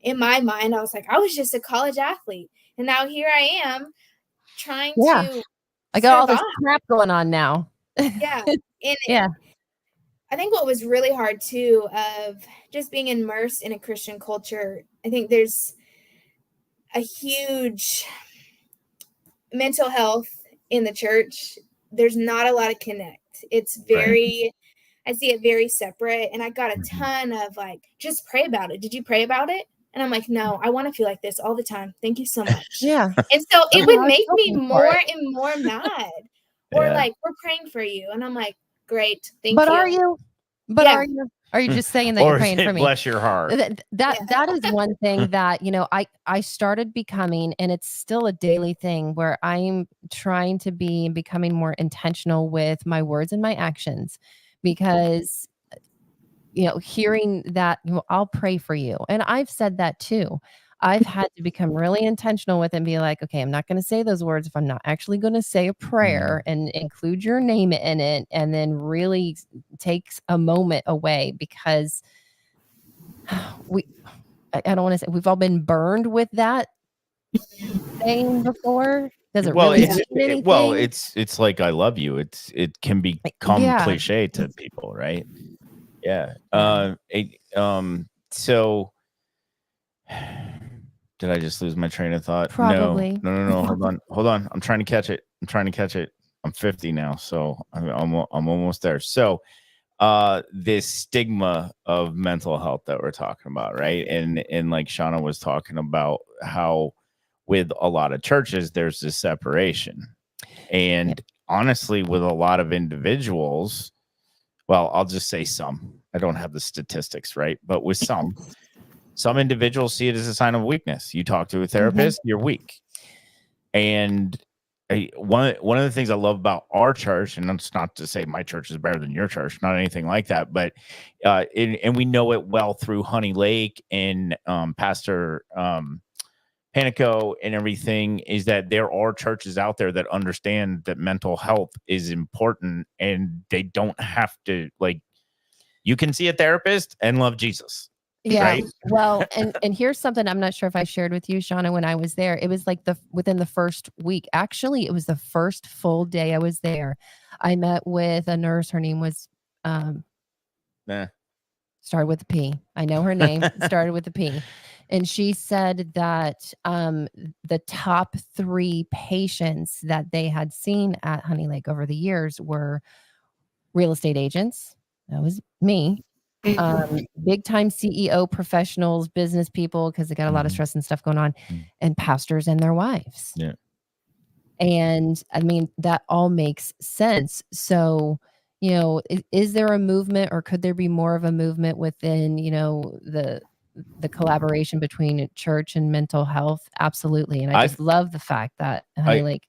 in my mind, I was like, I was just a college athlete. And now here I am trying to I got all this crap going on now. Yeah. And I think what was really hard too, of just being immersed in a Christian culture, I think there's a huge mental health in the church. There's not a lot of connect. It's very, I see it very separate. And I got a ton of like, just pray about it. Did you pray about it? And I'm like, no, I want to feel like this all the time. Thank you so much. Yeah. And so it would make me more and more mad. Or like, we're praying for you. And I'm like, great. Thank you. Are you? But are you just saying that you're praying for me? Bless your heart. That is one thing that, I started becoming, and it's still a daily thing where I'm trying to be and becoming more intentional with my words and my actions, because, hearing that, I'll pray for you. And I've said that too. I've had to become really intentional with it and be like, okay, I'm not going to say those words if I'm not actually going to say a prayer and include your name in it, and then really takes a moment away, because I don't want to say we've all been burned with that saying before. Does it really mean anything? It's like, I love you. It can become cliche to people, right? Yeah. So did I just lose my train of thought? Probably. No. Hold on. I'm trying to catch it. I'm 50 now, so I'm almost there. So, this stigma of mental health that we're talking about, right? And like Shauna was talking about, how with a lot of churches there's this separation, and honestly, with a lot of individuals, well, I'll just say some. I don't have the statistics, right? But with some individuals see it as a sign of weakness. You talk to a therapist, you're weak. And one of the things I love about our church, and it's not to say my church is better than your church, not anything like that, but and we know it well through Honey Lake and Pastor Panico and everything, is that there are churches out there that understand that mental health is important, and they don't have to, like, you can see a therapist and love Jesus. Yeah. Right? Well, and here's something I'm not sure if I shared with you, Shauna, when I was there. It was like within the first week. Actually, it was the first full day I was there. I met with a nurse. Her name was started with a P. I know her name. Started with a P. And she said that the top 3 patients that they had seen at Honey Lake over the years were real estate agents. That was me. Big time CEO professionals, business people, because they got a lot of stress and stuff going on, and pastors and their wives. Yeah. And I mean, that all makes sense. So, is there a movement, or could there be more of a movement within, the collaboration between church and mental health? Absolutely. And I just love the fact that Honey Lake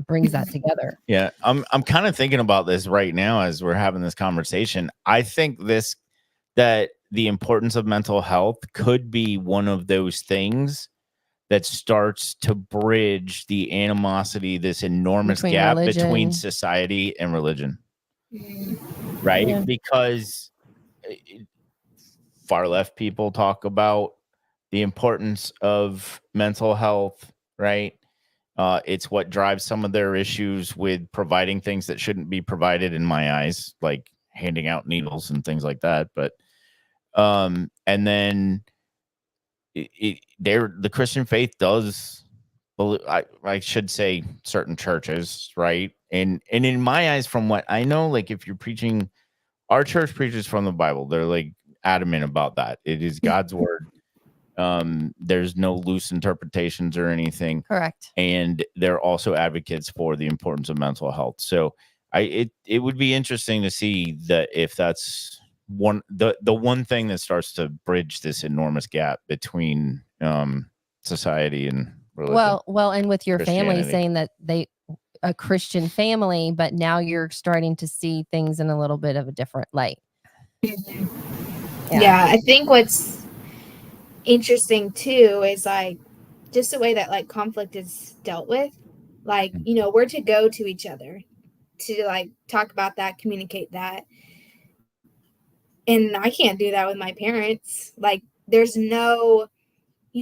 brings that together. Yeah. I'm kind of thinking about this right now as we're having this conversation. I think that the importance of mental health could be one of those things that starts to bridge the animosity, this enormous gap between society and religion. Right? Yeah. Because far left people talk about the importance of mental health, right? It's what drives some of their issues with providing things that shouldn't be provided, in my eyes, like handing out needles and things like that. But and then the Christian faith does, I should say, certain churches, right? And in my eyes, from what I know, like if you're preaching, our church preaches from the Bible. They're like adamant about that. It is God's word. There's no loose interpretations or anything. Correct. And they're also advocates for the importance of mental health. So it would be interesting to see that if that's the one thing that starts to bridge this enormous gap between society and religion. Well, and with your family saying that a Christian family, but now you're starting to see things in a little bit of a different light. Yeah, I think what's interesting too is like just the way that like conflict is dealt with. Like, we're to go to each other to like talk about that, communicate that. And I can't do that with my parents. Like you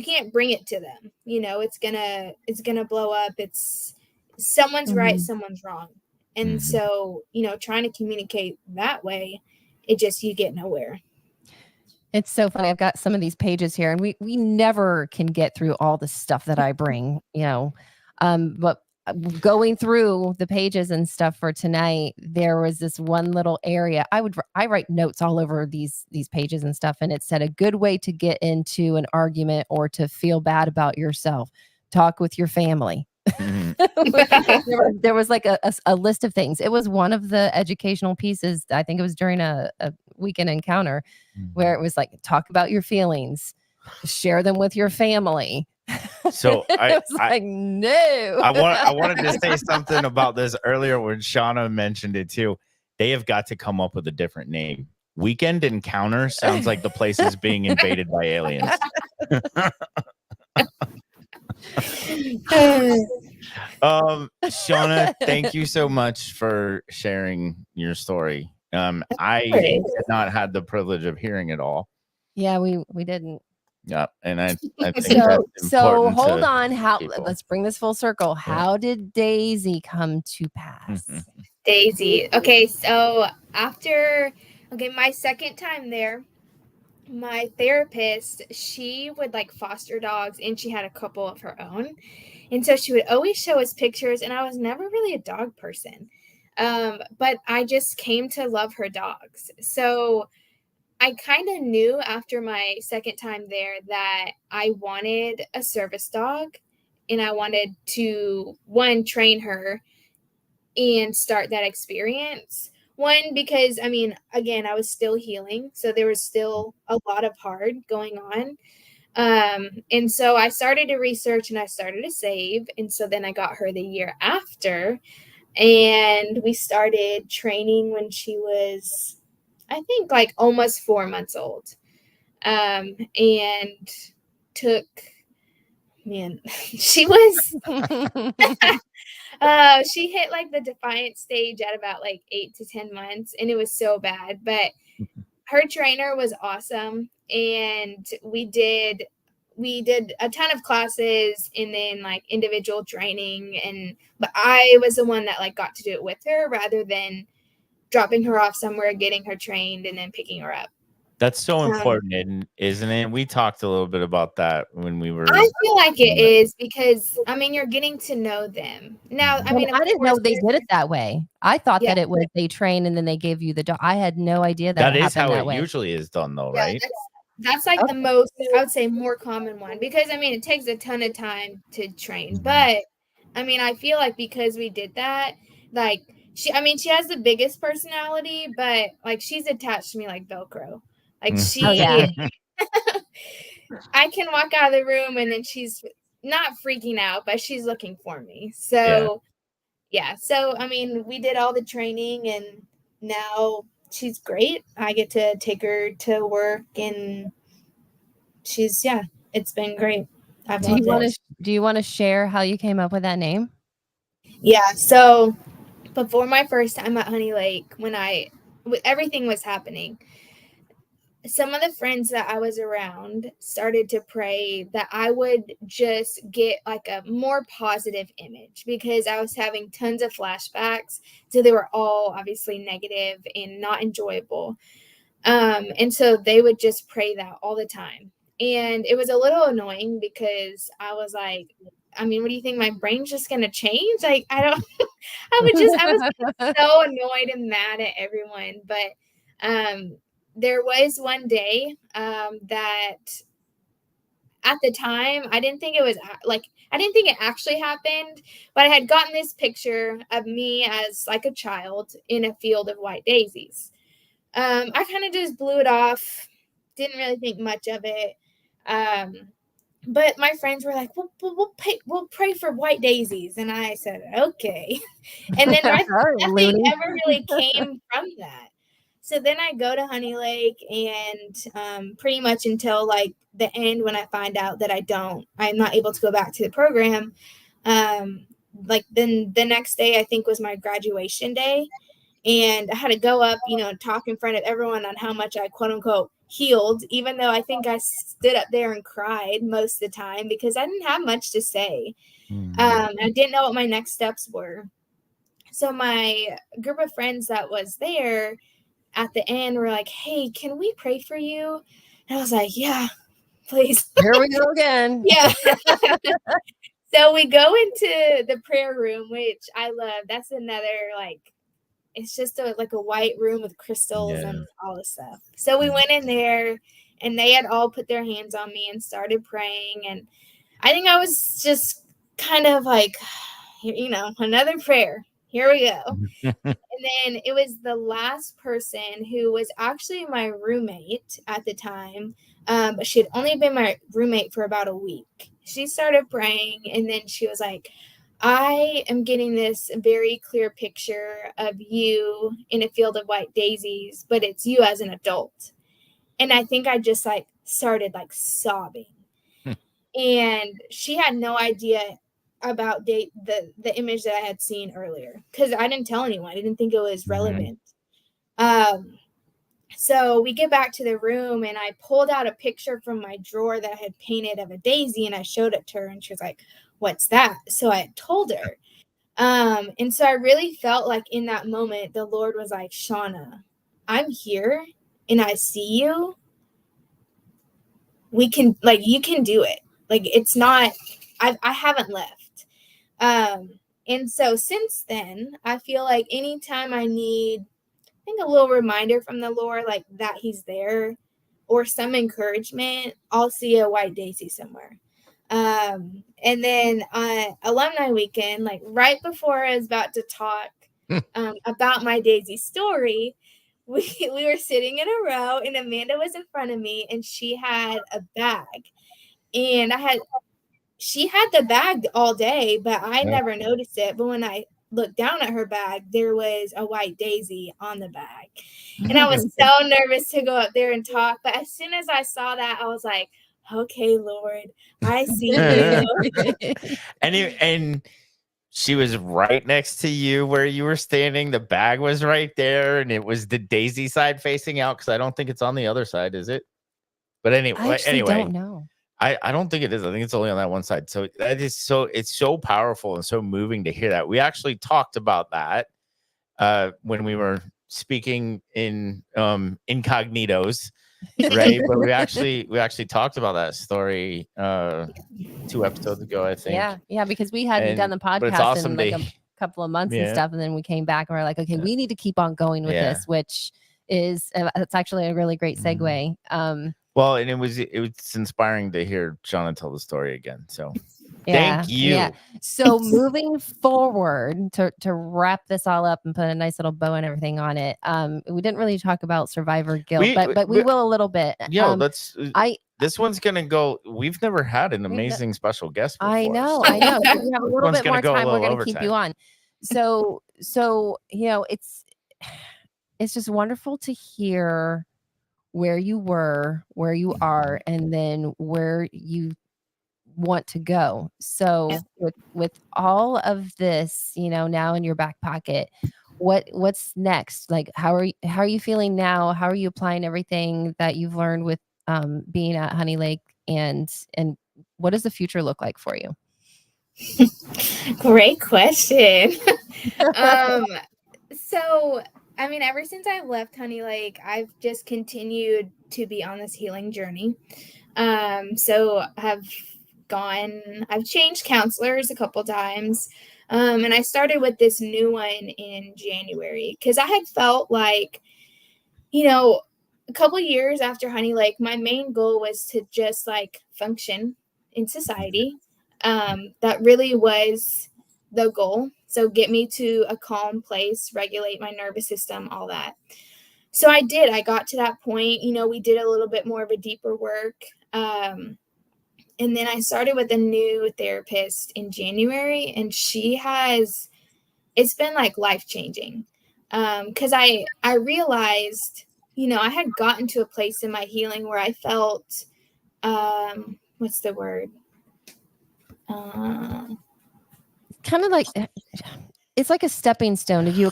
can't bring it to them. It's gonna blow up. It's someone's right, someone's wrong. And so, trying to communicate that way, you get nowhere. It's so funny. I've got some of these pages here, and we never can get through all the stuff that I bring, but going through the pages and stuff for tonight, there was this one little area. I write notes all over these pages and stuff, and it said a good way to get into an argument or to feel bad about yourself: talk with your family. There was like a list of things. It was one of the educational pieces. I think it was during a weekend encounter where it was like, talk about your feelings, share them with your family. So I was like, no. I wanted to say something about this earlier when Shauna mentioned it too. They have got to come up with a different name. Weekend Encounter sounds like the place is being invaded by aliens. Shauna, thank you so much for sharing your story. I had not had the privilege of hearing it all. Yeah, we didn't. Yeah, and I think so hold on. Let's bring this full circle. How did Daisy come to pass? Daisy. Okay, so after my second time there, my therapist, she would like foster dogs, and she had a couple of her own. And so she would always show us pictures, and I was never really a dog person. But I just came to love her dogs. So I kind of knew after my second time there that I wanted a service dog, and I wanted to, train her and start that experience. One, because, again, I was still healing. So there was still a lot of hard going on. And so I started to research and I started to save. And so then I got her the year after, and we started training when she was, I think, like almost 4 months old. And she was, she hit like the defiant stage at about like 8 to 10 months, and it was so bad, but her trainer was awesome. And we did a ton of classes and then like individual training, but I was the one that like got to do it with her rather than dropping her off somewhere, getting her trained, and then picking her up. That's so Um, important, isn't it? We talked a little bit about that when we were. I feel like it is because I mean you're getting to know them. Now, I And mean, of I didn't course, know they did it that way. I thought yeah, that it was they train and then they gave you the dog. I had no idea that That it is happened how that it way. usually is done, though, yeah, right? that's like the Okay. most, I would say, more common one because I mean it takes a ton of time to train, Mhm. but I mean I feel like because we did that, like she has the biggest personality, but like she's attached to me like Velcro. Like Oh yeah. I can walk out of the room and then she's not freaking out, but she's looking for me. Yeah. So yeah, so I mean, we did all the training and now she's great. I get to take her to work and it's been great. I've Do you loved want it. to share how you came up with that name? Yeah, so before my first time at Honey Lake, everything was happening, some of the friends that I was around started to pray that I would just get like a more positive image because I was having tons of flashbacks. So they were all obviously negative and not enjoyable. And so they would just pray that all the time. And it was a little annoying because I was like, I mean, what do you think? My brain's just going to change? Like, I don't, I was so annoyed and mad at everyone. But there was one day that at the time I didn't think it was I didn't think it actually happened, but I had gotten this picture of me as like a child in a field of white daisies. I kind of just blew it off, didn't really think much of it. But my friends were like, we'll pray for white daisies. And I said, okay. And then nothing ever really came from that. So then I go to Honey Lake and pretty much until like the end when I find out that I'm not able to go back to the program. Like then the next day I think was my graduation day. And I had to go up, talk in front of everyone on how much I quote unquote healed, even though I think I stood up there and cried most of the time because I didn't have much to say. I didn't know what my next steps were. So my group of friends that was there at the end were like, hey, can we pray for you? And I was like, yeah, please. Here we go again. Yeah. So we go into the prayer room, which I love. That's another it's just a white room with crystals and all this stuff. So we went in there and they had all put their hands on me and started praying. And I think I was just kind of like, another prayer. Here we go. And then it was the last person who was actually my roommate at the time. But she had only been my roommate for about a week. She started praying and then she was like, I am getting this very clear picture of you in a field of white daisies, but it's you as an adult. And I think I just started sobbing. And she had no idea about the image that I had seen earlier because I didn't tell anyone. I didn't think it was relevant. So we get back to the room and I pulled out a picture from my drawer that I had painted of a daisy and I showed it to her and she was like, what's that? So I told her. And so I really felt like in that moment, the Lord was like, Shauna, I'm here and I see you. We can you can do it. It's not, I haven't left. And so since then, I feel like anytime I need, I think a little reminder from the Lord, that he's there or some encouragement, I'll see a white daisy somewhere. And then on alumni weekend, right before I was about to talk about my daisy story, we were sitting in a row and Amanda was in front of me and she had a bag and she had the bag all day, but I never noticed it. But when I looked down at her bag, there was a white daisy on the bag. And I was so nervous to go up there and talk. But as soon as I saw that, I was like, okay, Lord, I see you. And she was right next to you where you were standing. The bag was right there, and it was the daisy side facing out because I don't think it's on the other side, is it? But anyway, I don't know. I don't think it is. I think it's only on that one side. So it's so powerful and so moving to hear that. We actually talked about that when we were speaking in incognitos right? But we actually talked about that story 2 episodes ago, I think. Yeah, because we hadn't done the But it's podcast awesome in like a couple of months and Yeah. stuff, and then we came back and we're like, okay, we need to keep on going with Yeah. this, which is it's actually a really great segue. Well, and it was inspiring to hear Shauna tell the story again. So Yeah, thank you. yeah. So moving forward to wrap this all up and put a nice little bow and everything on it. We didn't really talk about survivor guilt, but we will a little bit. Yo, this one's gonna go. We've never had an amazing special guest before. I know. So we have a little bit more time. We're gonna keep you on. So it's just wonderful to hear where you were, where you are, and then where you want to go. So with all of this, now in your back pocket, what's next? Like, how are you feeling now? How are you applying everything that you've learned with being at Honey Lake, and what does the future look like for you? Great question. So I mean, ever since I left Honey Lake, I've just continued to be on this healing journey. So I've changed counselors a couple times. And I started with this new one in January because I had felt like, a couple years after Honey Lake, my main goal was to just like function in society. That really was the goal. So get me to a calm place, regulate my nervous system, all that. So I did. I got to that point. We did a little bit more of a deeper work. And then I started with a new therapist in January, and it's been like life-changing. Because I realized, I had gotten to a place in my healing where I felt, what's the word? Kind of like it's like a stepping stone. If you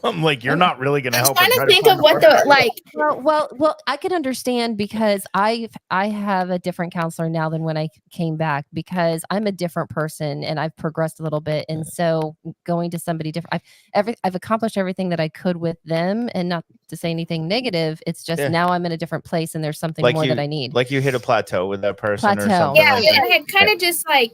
I'm like, you're not really gonna help. I'm trying to think of what the like. Well, I can understand because I have a different counselor now than when I came back, because I'm a different person and I've progressed a little bit, and so going to somebody different, I've accomplished everything that I could with them, and not to say anything negative. It's just now I'm in a different place, and there's something more that I need. Like you hit a plateau with that person or something. Yeah, like I had kind of just like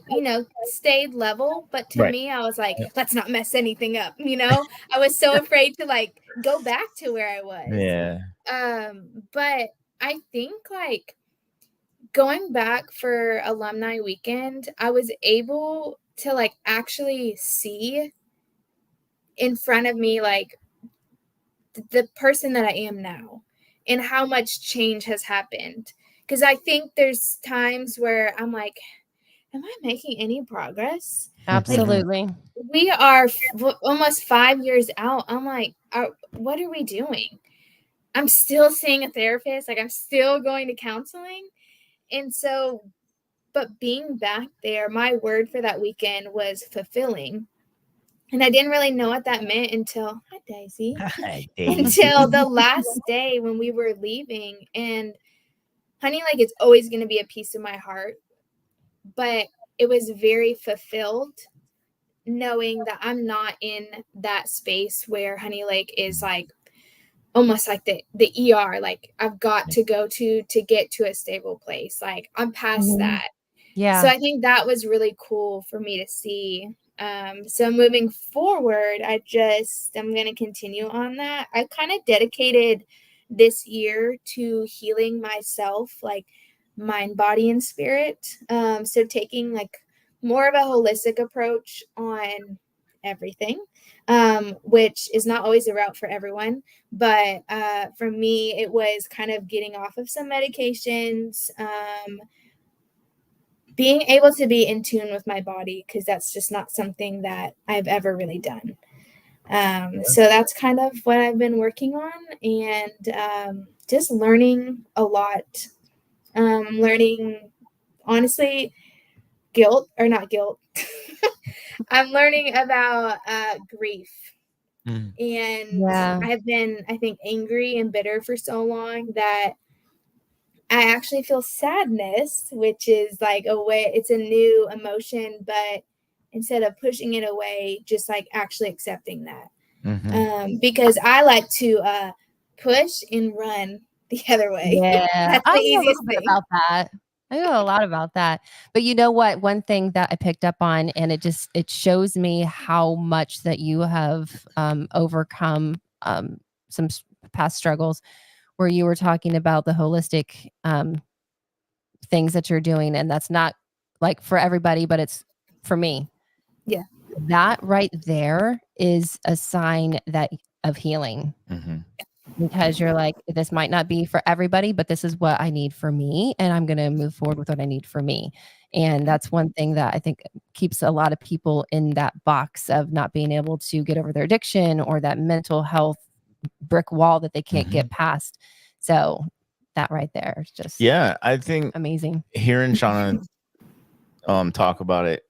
stayed level, but to me, I was like, let's not mess anything up. I was so afraid to like go back to where I was. Yeah. But I think like going back for alumni weekend, I was able to like actually see in front of me like the person that I am now and how much change has happened. Because I think there's times where I'm like, am I making any progress? Absolutely. Like, we are almost 5 years out. I'm like, what are we doing? I'm still seeing a therapist. Like, I'm still going to counseling. And so, but being back there, my word for that weekend was fulfilling. And I didn't really know what that meant until, hi, Daisy. Until the last day when we were leaving. And Honey Lake is always going to be a piece of my heart. But it was very fulfilled knowing that I'm not in that space where Honey Lake is like almost like the ER. Like I've got to go to get to a stable place. Like I'm past that. Yeah. So I think that was really cool for me to see. So moving forward, I'm going to continue on that. I kind of dedicated this year to healing myself, like mind, body, and spirit. So taking like more of a holistic approach on everything, which is not always a route for everyone. But for me, it was kind of getting off of some medications, being able to be in tune with my body, because that's just not something that I've ever really done. So that's kind of what I've been working on, and just learning a lot. Learning, honestly, not guilt. I'm learning about grief. And I've been, I think, angry and bitter for so long that I actually feel sadness, which is like it's a new emotion, but instead of pushing it away, just like actually accepting that. Because I like to push and run the other way. Yeah, That's the I know a easiest little bit thing. about that. I know a lot about that. But you know what? One thing that I picked up on, and it shows me how much that you have overcome some past struggles, where you were talking about the holistic things that you're doing, and that's not like for everybody, but it's for me. Yeah. That right there is a sign that of healing. Mhm. Because you're like, this might not be for everybody, but this is what I need for me. And I'm going to move forward with what I need for me. And that's one thing that I think keeps a lot of people in that box of not being able to get over their addiction or that mental health brick wall that they can't get past. So that right there is just Yeah, I think amazing. hearing Shauna talk about it,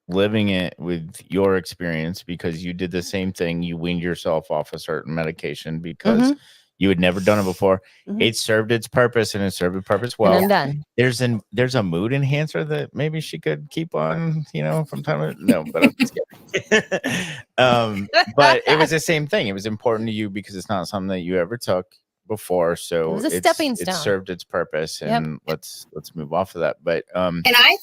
living it with your experience, because you did the same thing. You weaned yourself off a certain medication because you had never done it before. It served its purpose, and it served its purpose well. And I'm done. There's a mood enhancer that maybe she could keep on, from time to no, but I'm just kidding. But it was the same thing. It was important to you because it's not something that you ever took before. So It was a stepping stone. It served its purpose, and let's move off of that. But And I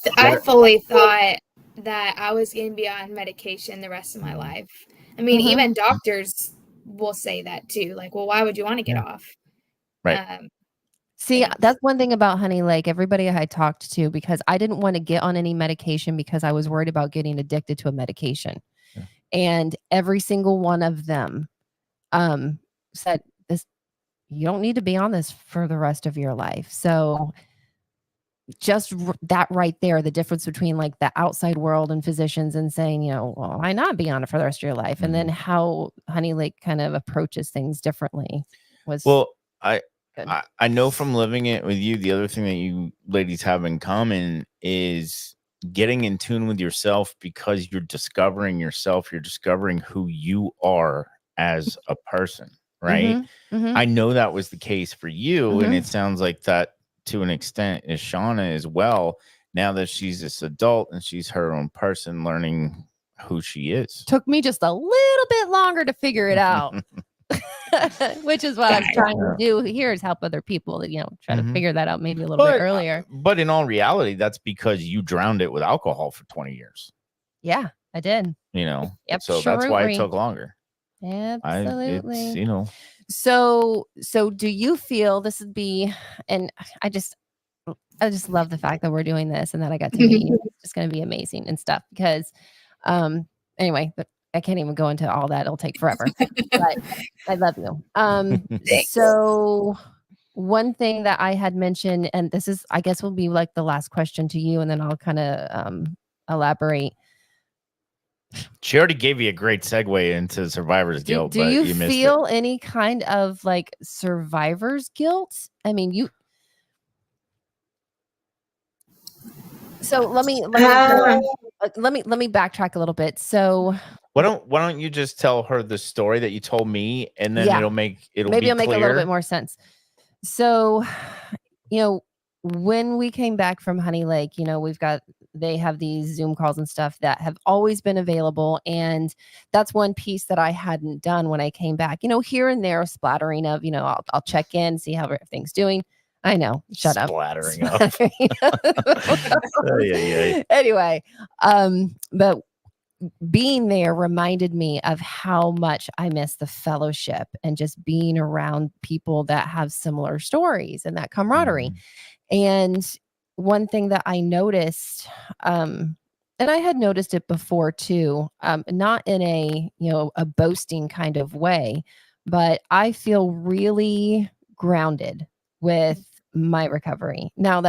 fully thought that I was going to be on medication the rest of my life. I mean, even doctors will say that too. Like, well, why would you want to get off? Right. See, that's one thing about Honey Lake. Everybody I had talked to, because I didn't want to get on any medication because I was worried about getting addicted to a medication. Yeah. And every single one of them said, you don't need to be on this for the rest of your life. So just that right there, the difference between like the outside world and physicians and saying, well, why not be on it for the rest of your life? And then how Honey Lake kind of approaches things differently was I know from living it with you, the other thing that you ladies have in common is getting in tune with yourself, because you're discovering yourself. You're discovering who you are as a person, right? I know that was the case for you, and it sounds like that to an extent is Shauna as well. Now that she's this adult and she's her own person, learning who she is. Took me just a little bit longer to figure it out. Which is what I'm trying to do here, is help other people that try to figure that out maybe a little bit earlier. But in all reality, that's because you drowned it with alcohol for 20 years. Yeah, I did. Yep, so that's why it took longer. Absolutely. So do you feel this would be, and I just love the fact that we're doing this and that I got to meet you. It's just going to be amazing and stuff, because anyway, but I can't even go into all that. It'll take forever. But I love you. So one thing that I had mentioned, and this is, I guess, will be like the last question to you, and then I'll kind of elaborate. She already gave you a great segue into survivor's guilt. Do you feel any kind of like survivor's guilt? I mean, so let me backtrack a little bit. So why don't you just tell her the story that you told me, and then it'll make a little bit more sense. So, when we came back from Honey Lake, they have these Zoom calls and stuff that have always been available. And that's one piece that I hadn't done when I came back, here and there, a splattering of, I'll check in, see how everything's doing. I know. Shut up. Splattering up. Anyway, but being there reminded me of how much I miss the fellowship and just being around people that have similar stories and that camaraderie. And one thing that I noticed, and I had noticed it before too, not in a boasting kind of way, but I feel really grounded with my recovery. Now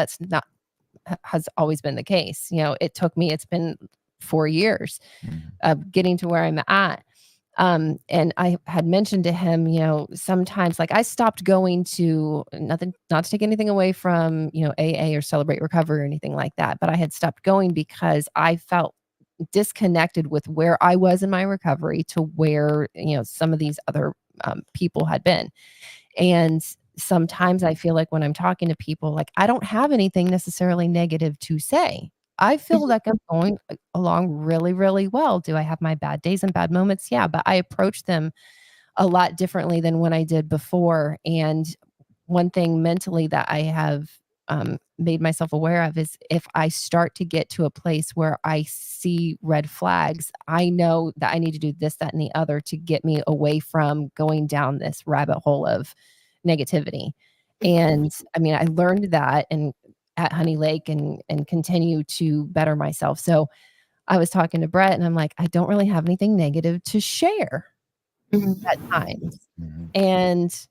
has always been the case. It's been 4 years of getting to where I'm at. And I had mentioned to him, sometimes like I stopped going to not to take anything away from, AA or Celebrate Recovery or anything like that, but I had stopped going because I felt disconnected with where I was in my recovery to where, some of these other people had been. And sometimes I feel like when I'm talking to people, like I don't have anything necessarily negative to say. I feel like I'm going along really, really well. Do I have my bad days and bad moments? Yeah, but I approach them a lot differently than when I did before. And one thing mentally that I have made myself aware of is if I start to get to a place where I see red flags, I know that I need to do this, that, and the other to get me away from going down this rabbit hole of negativity. And I mean, I learned that at Honey Lake and continue to better myself. So I was talking to Brett and I'm like, I don't really have anything negative to share at times. And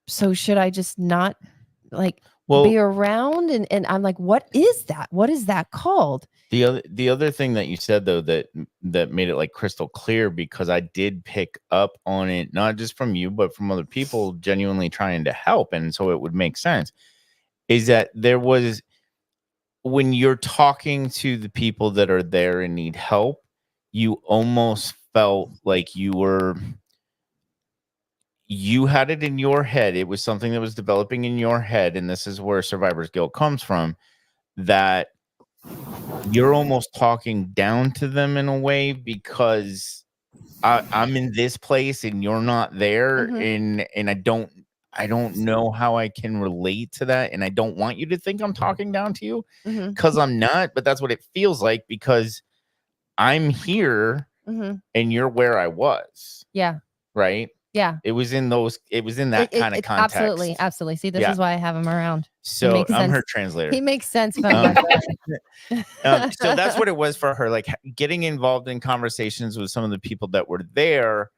so should I just not be around? And I'm like, what is that? What is that called? The other thing that you said though that made it like crystal clear, because I did pick up on it, not just from you, but from other people genuinely trying to help. And so it would make sense, is that there was, when you're talking to the people that are there and need help, you almost felt like you had it in your head. It was something that was developing in your head. And this is where survivor's guilt comes from, that you're almost talking down to them in a way because I'm in this place and you're not there. And I don't know how I can relate to that. And I don't want you to think I'm talking down to you because I'm not, but that's what it feels like because I'm here and you're where I was. Yeah. Right. Yeah. It was in that kind of context. Absolutely. See, this is why I have him around. So I'm her translator. He makes sense. But so that's what it was for her. Like getting involved in conversations with some of the people that were there.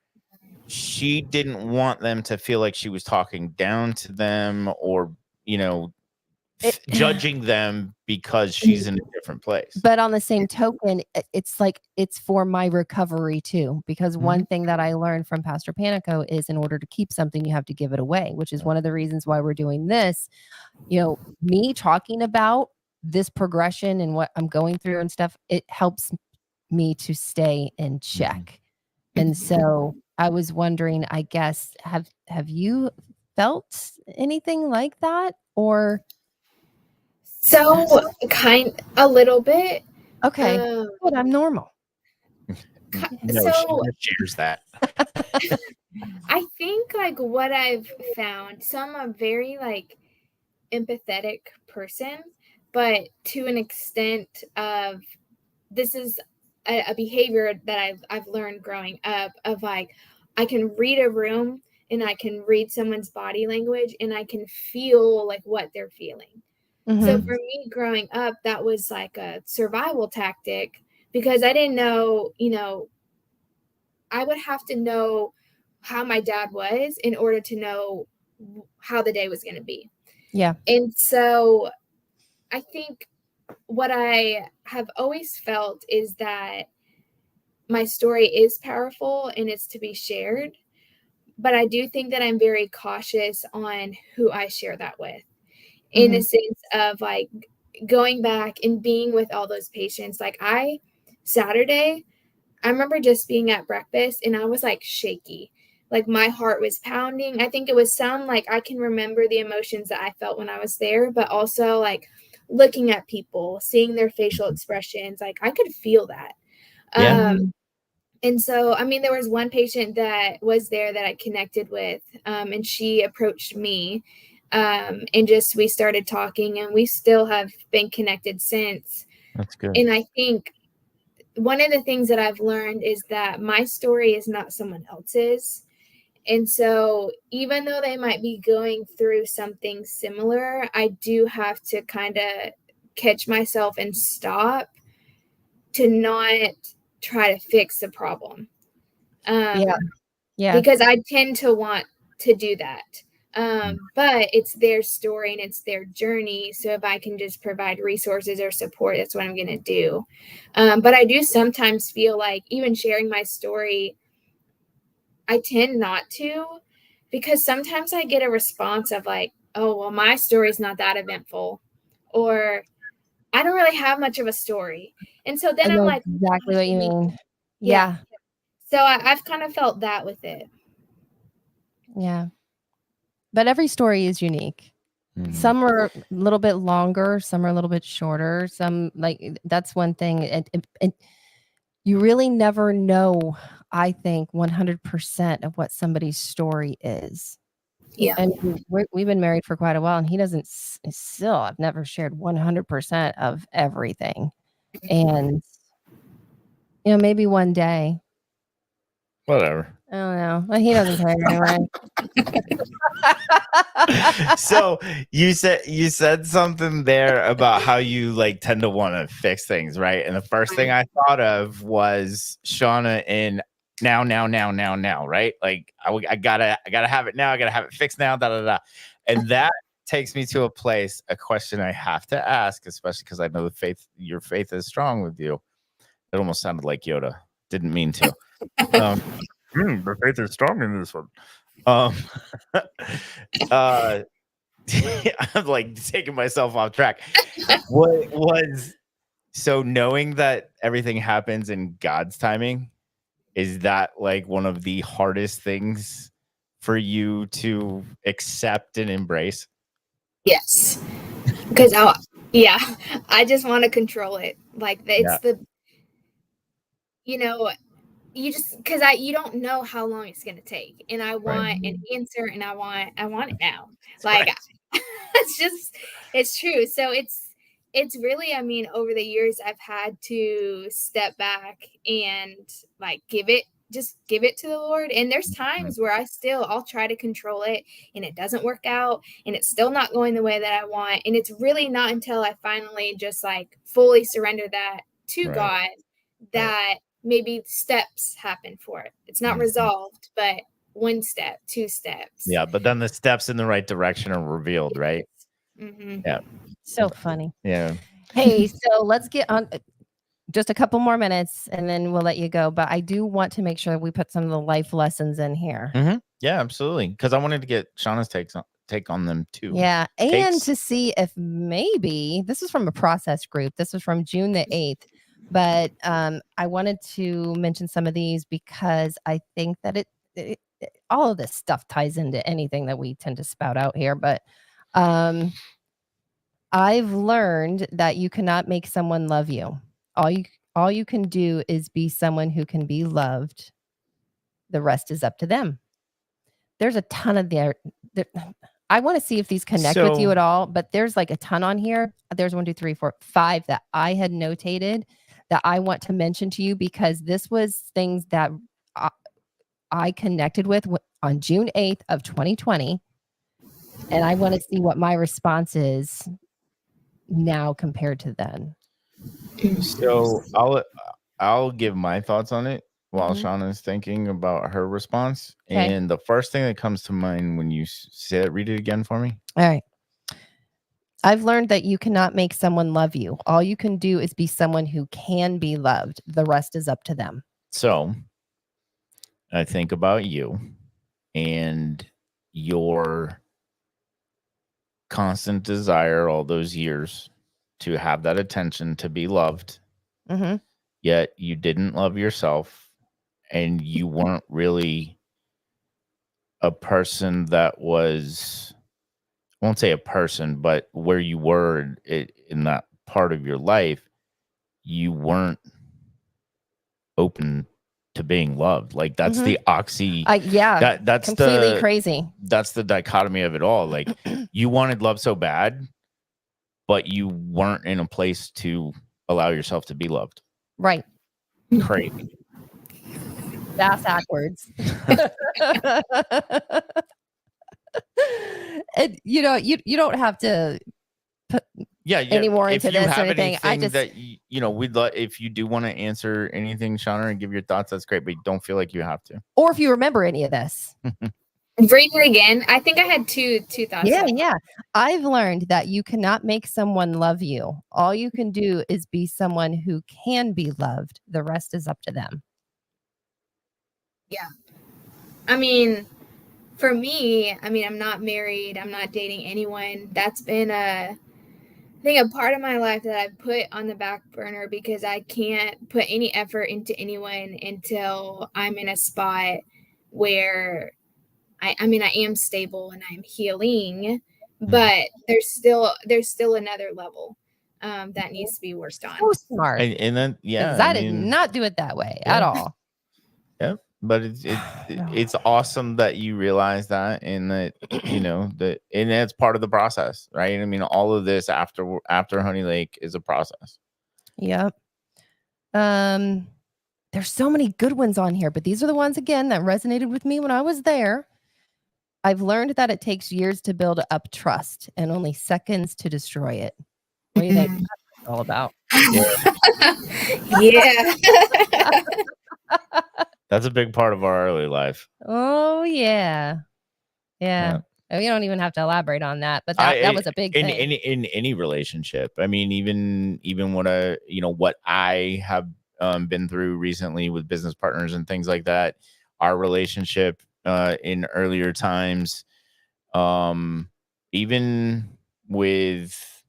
She didn't want them to feel like she was talking down to them or, judging them because she's in a different place. But on the same token, it's like it's for my recovery too. Because one thing that I learned from Pastor Panico is in order to keep something, you have to give it away, which is one of the reasons why we're doing this. Me talking about this progression and what I'm going through and stuff, it helps me to stay in check. And so I was wondering, I guess, have you felt anything like that or? So a little bit. Okay. But I'm normal. No, she shares that. I think what I've found, so I'm a very empathetic person, but to an extent of this is a behavior that I've learned growing up of I can read a room and I can read someone's body language and I can feel what they're feeling. So for me growing up, that was like a survival tactic because I didn't know, I would have to know how my dad was in order to know how the day was going to be. Yeah. And so I think what I have always felt is that my story is powerful and it's to be shared. But I do think that I'm very cautious on who I share that with. In a sense of going back and being with all those patients. Saturday, I remember just being at breakfast and I was shaky. My heart was pounding. I think it was I can remember the emotions that I felt when I was there, but also looking at people, seeing their facial expressions. I could feel that. Yeah. And so, there was one patient that was there that I connected with, and she approached me. And just we started talking and we still have been connected since. That's good. And I think one of the things that I've learned is that my story is not someone else's. And so even though they might be going through something similar, I do have to kind of catch myself and stop to not try to fix the problem. Yeah. Because I tend to want to do that. But it's their story and it's their journey. So if I can just provide resources or support, that's what I'm going to do. But I do sometimes feel even sharing my story, I tend not to, because sometimes I get a response of oh, well, my story's not that eventful, or I don't really have much of a story. And so then I'm exactly what you mean. Yeah. So I've kind of felt that with it. Yeah. But every story is unique. Some are a little bit longer, some are a little bit shorter. Some that's one thing. And you really never know, I think, 100% of what somebody's story is. Yeah. And we've been married for quite a while, and he doesn't still. I've never shared 100% of everything, and maybe one day. Whatever. I don't know. Well, he doesn't care anyway. So you said something there about how you like tend to want to fix things, right? And the first thing I thought of was Shauna in now, right? Like I gotta have it now. I gotta have it fixed now. Da da da. And that takes me to a question I have to ask, especially because I know your faith is strong with you. It almost sounded like Yoda. Didn't mean to. The faith is strong in this one. I'm like taking myself off track. What was so knowing that everything happens in God's timing? Is that like one of the hardest things for you to accept and embrace? Yes, because I just want to control it. Like it's you just because you don't know how long it's gonna take, and I want an answer, and I want it now. Like it's true. So it's really, I mean, over the years I've had to step back and like give it to the Lord. And there's times where I'll try to control it, and it doesn't work out, and it's still not going the way that I want. And it's really not until I finally just like fully surrender that to God that maybe steps happen for it. It's not resolved, but one step, two steps. Yeah, but then the steps in the right direction are revealed, right? Mm-hmm. Yeah. So funny. Yeah. Hey, so let's get on just a couple more minutes, and then we'll let you go. But I do want to make sure we put some of the life lessons in here. Mm-hmm. Yeah, absolutely. Because I wanted to get Shauna's take on them too. Yeah, and to see if maybe this is from a process group. This was from June the 8th. But I wanted to mention some of these because I think that it all of this stuff ties into anything that we tend to spout out here. But I've learned that you cannot make someone love you. All you can do is be someone who can be loved. The rest is up to them. There's a ton of there. I want to see if these connect with you at all, but there's like a ton on here. There's 1, 2, 3, 4, 5 that I had notated that I want to mention to you because this was things that I connected with on June 8th of 2020. And I want to see what my response is now compared to then. So I'll give my thoughts on it while Shauna is thinking about her response. Okay. And the first thing that comes to mind when you say it, read it again for me. All right. I've learned that you cannot make someone love you. All you can do is be someone who can be loved. The rest is up to them. So I think about you and your constant desire all those years to have that attention, to be loved. Mm-hmm. Yet you didn't love yourself, and you weren't really a person that was, I won't say a person, but where you were in that part of your life, you weren't open to being loved. Like that's the oxy. That's completely crazy. That's the dichotomy of it all. Like you wanted love so bad, but you weren't in a place to allow yourself to be loved. Right. Crazy. That's backwards. And you don't have to put any more into this or anything. I just that we'd love if you do want to answer anything, Shauna, and give your thoughts. That's great, but you don't feel like you have to. Or if you remember any of this. Read it again. I think I had two thoughts. Yeah. I've learned that you cannot make someone love you. All you can do is be someone who can be loved. The rest is up to them. Yeah. I mean, for me, I'm not married. I'm not dating anyone. That's been a part of my life that I've put on the back burner because I can't put any effort into anyone until I'm in a spot where I am stable and I'm healing, but there's still another level that needs to be worked on. So smart. And then, I did not do it that way at all. Yep. but it's awesome that you realize that, and that that, and that's part of the process, right? I mean, all of this after Honey Lake is a process. Yep. There's so many good ones on here, but these are the ones again that resonated with me when I was there. I've learned that it takes years to build up trust and only seconds to destroy it. What do you think that's all about? Yeah. That's a big part of our early life. Oh yeah. We don't even have to elaborate on that, but that was a big in thing. in any relationship. I mean, even what what I have been through recently with business partners and things like that. Our relationship in earlier times, even with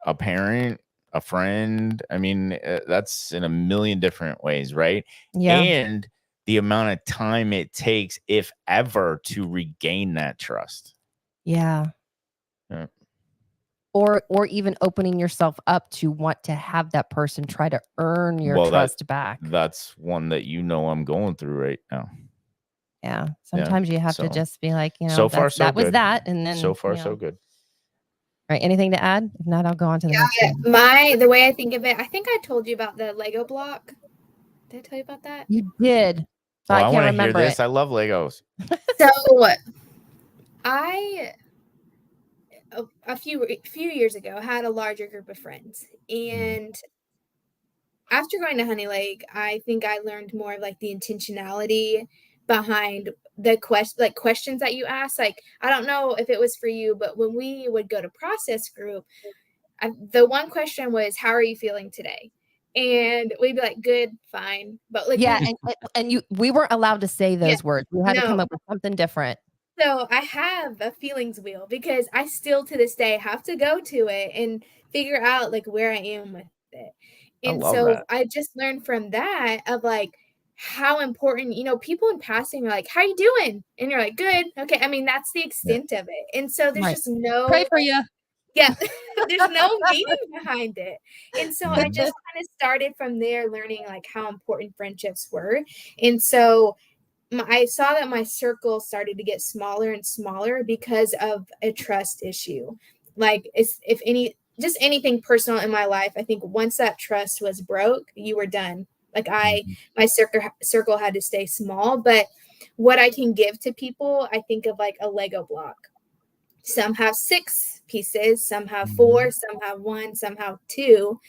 a parent, a friend. I mean, that's in a million different ways, right? Yeah. And the amount of time it takes, if ever, to regain that trust. Yeah. Yeah. Or even opening yourself up to want to have that person try to earn your trust back. That's one that I'm going through right now. Yeah. Sometimes you have to just be like, so far, so that good. was that. And then so far, so good. All right. Anything to add? If not, I'll go on to the next one. The way I think of it, I think I told you about the Lego block. Did I tell you about that? You did. Well, I can't remember hear this. I love Legos. So a few years ago had a larger group of friends, and after going to Honey Lake, I think I learned more of like the intentionality behind the questions that you ask. Like, I don't know if it was for you, but when we would go to process group, the one question was, how are you feeling today? And we'd be like, good, fine. But like, we weren't allowed to say those words. We had to come up with something different. So I have a feelings wheel because I still to this day have to go to it and figure out like where I am with it. And I just learned from that of like how important, people in passing are like, how you doing? And you're like, good. Okay. I mean, that's the extent of it. And so there's just no pray for you. Yeah, there's no meaning behind it. And so I just kind of started from there learning like how important friendships were. And so I saw that my circle started to get smaller and smaller because of a trust issue. Like just anything personal in my life, I think once that trust was broke, you were done. Like my circle had to stay small, but what I can give to people, I think of like a Lego block. Some have 6 pieces, some have 4, some have 1, some have 2.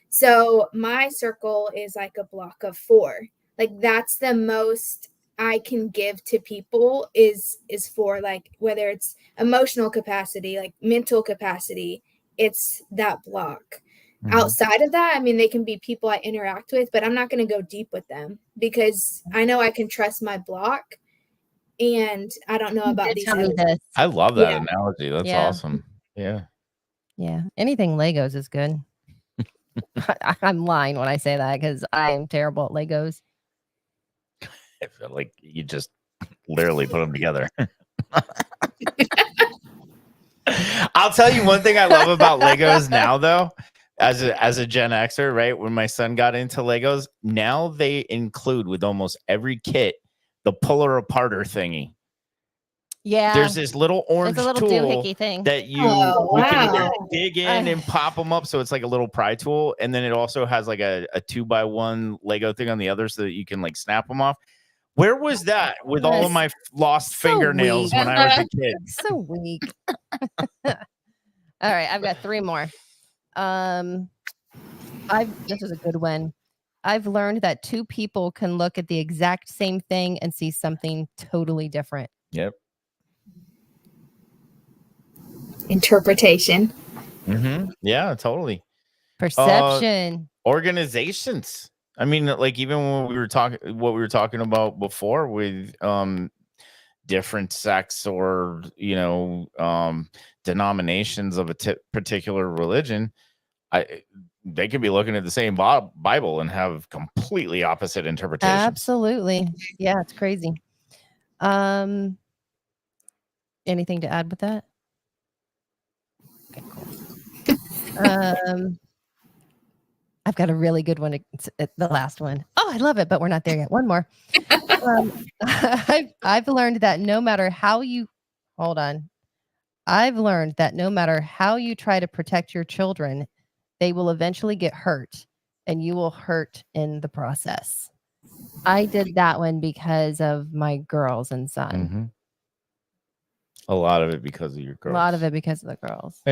So my circle is like a block of 4. Like that's the most I can give to people is for like whether it's emotional capacity, like mental capacity, it's that block. Outside of that, I mean, they can be people I interact with, but I'm not going to go deep with them because I know I can trust my block. And I don't know about these. I love that analogy. That's awesome. Yeah. Yeah. Anything Legos is good. I'm lying when I say that because I am terrible at Legos. I feel like you just literally put them together. I'll tell you one thing I love about Legos now, though, as a Gen Xer, right? When my son got into Legos, now they include with almost every kit the puller aparter thingy. Yeah, there's this little orange tool doohickey thing that you can dig in and pop them up, so it's like a little pry tool, and then it also has like a 2x1 Lego thing on the other, so that you can like snap them off. Where was that with all of my lost fingernails when I was a kid? So weak. All right, I've got 3 more. This is a good one. I've learned that 2 people can look at the exact same thing and see something totally different. Yep. Interpretation. Yeah, totally. Perception. Organizations. I mean, like even when we were talking about before with different sects or denominations of a particular religion, they could be looking at the same Bible and have completely opposite interpretations. Absolutely. Yeah, it's crazy. Anything to add with that? Okay, cool. I've got a really good one. It's the last one. Oh, I love it, but we're not there yet. One more. I've learned that no matter how you hold on. I've learned that no matter how you try to protect your children, they will eventually get hurt and you will hurt in the process. I did that one because of my girls and son. Mm-hmm. A lot of it because of your girls. A lot of it because of the girls.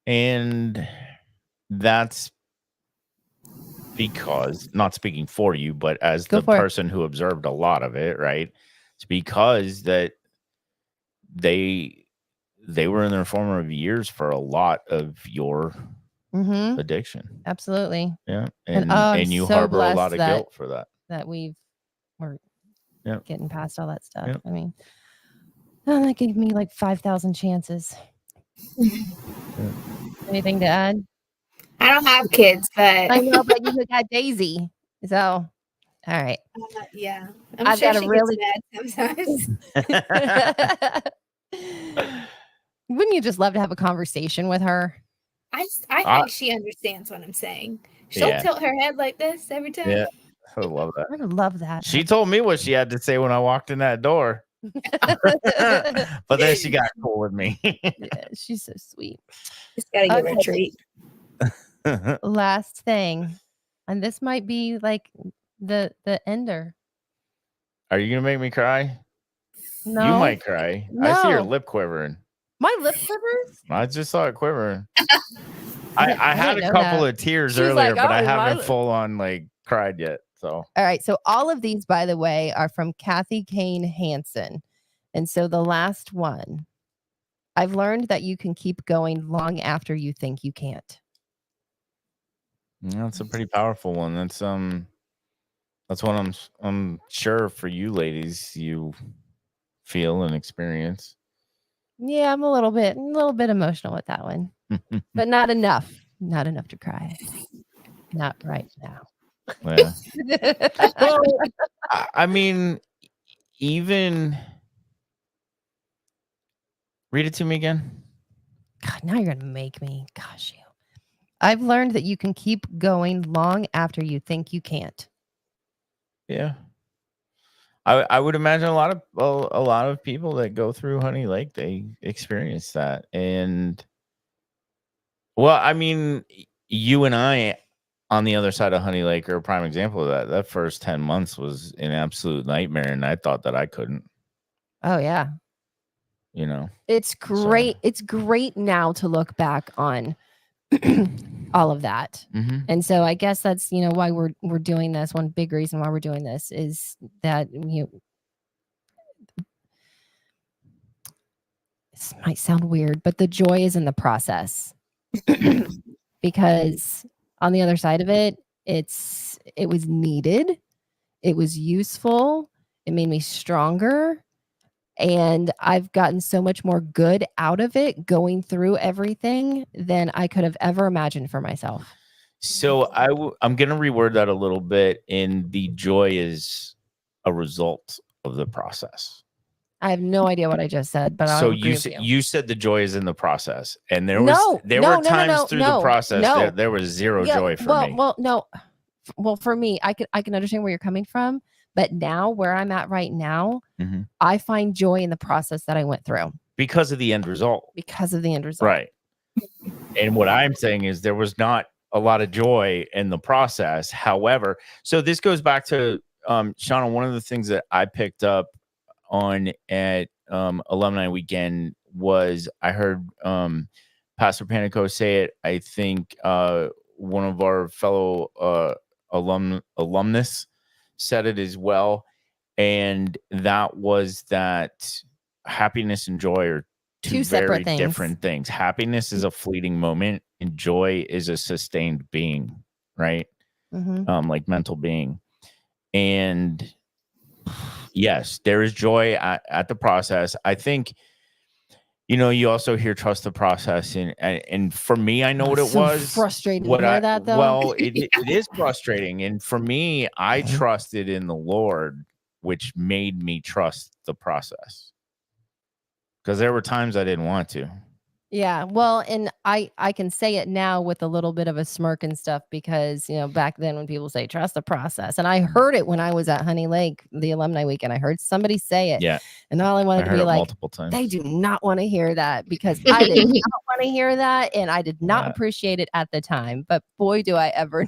And that's because, not speaking for you, but as the person who observed a lot of it, right? It's because that they were in their formative years for a lot of your addiction. Absolutely. Yeah. And you harbor a lot of guilt for that. That we're getting past all that stuff. Yep. I mean, that gave me like 5,000 chances. Anything to add? I don't have kids, but I know, but you got Daisy. So, all right. Yeah, I've sure got a really bad sometimes. Wouldn't you just love to have a conversation with her? I think she understands what I'm saying. She'll tilt her head like this every time. Yeah, I love that. I would love that. She told me what she had to say when I walked in that door. But then she got cool with me. Yeah, she's so sweet. Just gotta give her a treat. Last thing, and this might be like the ender. Are you gonna make me cry? No, you might cry. No. I see your lip quivering. My lip quivers? I just saw it quivering. I had a couple of tears earlier, but I haven't full on like cried yet. So all right. So all of these, by the way, are from Kathy Kane Hansen. And so the last one, I've learned that you can keep going long after you think you can't. Yeah, that's a pretty powerful one. That's one I'm sure for you ladies you feel and experience. Yeah, I'm a little bit emotional with that one. But not enough. Not enough to cry. Not right now. Yeah. Well, I mean, even read it to me again. God, now you're gonna make me. Gosh, you. I've learned that you can keep going long after you think you can't. Yeah. I would imagine a lot of people that go through Honey Lake, they experience that. And well, I mean, you and I on the other side of Honey Lake are a prime example of that. That first 10 months was an absolute nightmare, and I thought that I couldn't. Oh yeah. You know. It's great. So. It's great now to look back on all of that. Mm-hmm. And so I guess that's, why we're doing this. One big reason why we're doing this is that this might sound weird, but the joy is in the process. Because on the other side of it, it was needed, it was useful, it made me stronger. And I've gotten so much more good out of it going through everything than I could have ever imagined for myself. So I'm going to reword that a little bit. And the joy is a result of the process. I have no idea what I just said, but so you said the joy is in the process, and there were times through the process there was zero joy for me. Well, for me, I can understand where you're coming from. But now, where I'm at right now, I find joy in the process that I went through. Because of the end result. Right. And what I'm saying is there was not a lot of joy in the process. However, so this goes back to, Shauna, one of the things that I picked up on at Alumni Weekend was I heard Pastor Panico say it. I think one of our fellow alumnus said it as well, and that was that happiness and joy are two very different things. Happiness is a fleeting moment, and joy is a sustained being, right? Like mental being. And yes, there is joy at the process. I think, you also hear trust the process, and for me, I know what it was. Frustrating to hear that, though. Well, it is frustrating, and for me, I trusted in the Lord, which made me trust the process. Because there were times I didn't want to. Yeah, well, and I can say it now with a little bit of a smirk and stuff because, back then when people say trust the process, and I heard it when I was at Honey Lake, the alumni weekend, I heard somebody say it. Yeah. And all I I wanted to heard be it like, multiple times. they do not want to hear that because I did not want to hear that and I did not Yeah. appreciate it at the time. But boy, do I ever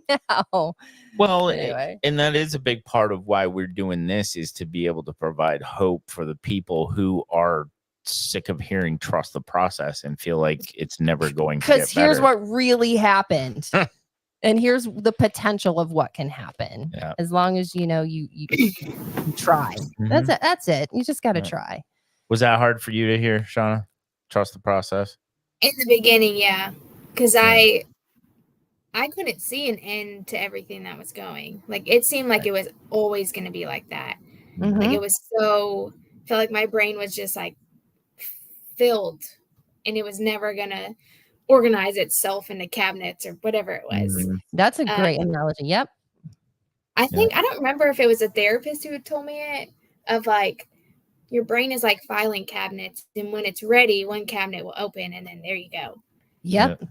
now. Well, Anyway. and that is a big part of why we're doing this, is to be able to provide hope for the people who are sick of hearing trust the process and feel like it's never going to get Because here's better. what really happened. And here's the potential of what can happen. Yeah. As long as you try. Mhm. That's it. You just got to Yeah. try. Was that hard for you to hear, Shauna? Trust the process. In the beginning, yeah, because Yeah. I couldn't see an end to everything that was going. Like, it seemed like it was always going to be like that. Like, Mhm. it was so, I felt like my brain was just like filled, and it was never going to organize itself into cabinets or whatever it was. Mhm. That's a great analogy. Yep. I think, I don't remember if it was a therapist who had told me it, of like, your brain is like filing cabinets, and when it's ready, one cabinet will open, and then there you go. Yep.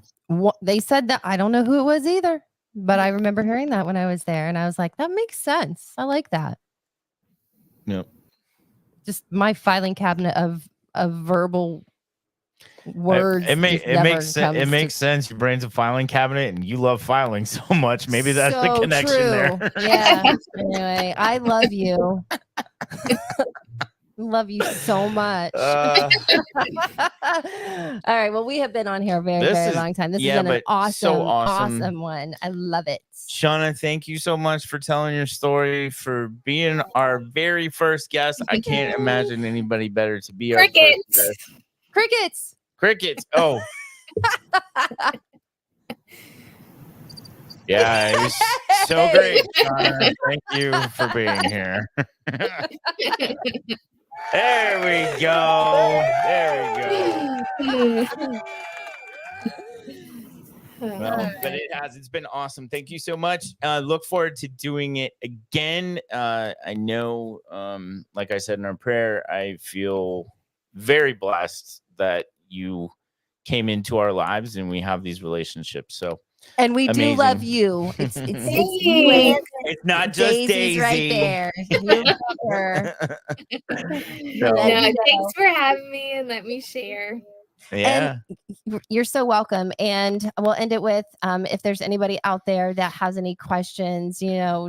They said that. I don't know who it was either, but I remember hearing that when I was there, and I was like, that makes sense. I like that. Yep. Just my filing cabinet of verbal words. It makes sense. Your brain's a filing cabinet, and you love filing so much. Maybe that's the So connection true. there. Yeah. Anyway, I love you. Love you so much. All right. Well, we have been on here a very, very long time. This has been an awesome one. I love it. Shauna, thank you so much for telling your story, for being our very first guest. I can't imagine anybody better to be our first guest. Crickets. Oh. Yeah, it was so great, Shauna. Thank you for being here. There we go. Well, but it's been awesome. Thank you so much. Look forward to doing it again. I know, like I said in our prayer, I feel very blessed that you came into our lives and we have these relationships. So, and we do love you. It's you and it's not just Daisy right there. You love her. Thanks for having me and let me share. Yeah. And you're so welcome. And we'll end it with if there's anybody out there that has any questions,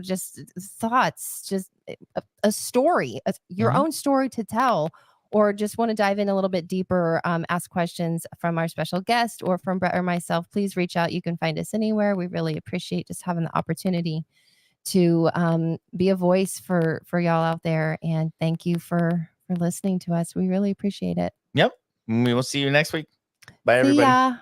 just thoughts, just a story, your own story to tell, or just want to dive in a little bit deeper, ask questions from our special guest or from Brett or myself, please reach out. You can find us anywhere. We really appreciate just having the opportunity to be a voice for y'all out there. And thank you for listening to us. We really appreciate it. Yep. We will see you next week. Bye, See everybody. ya.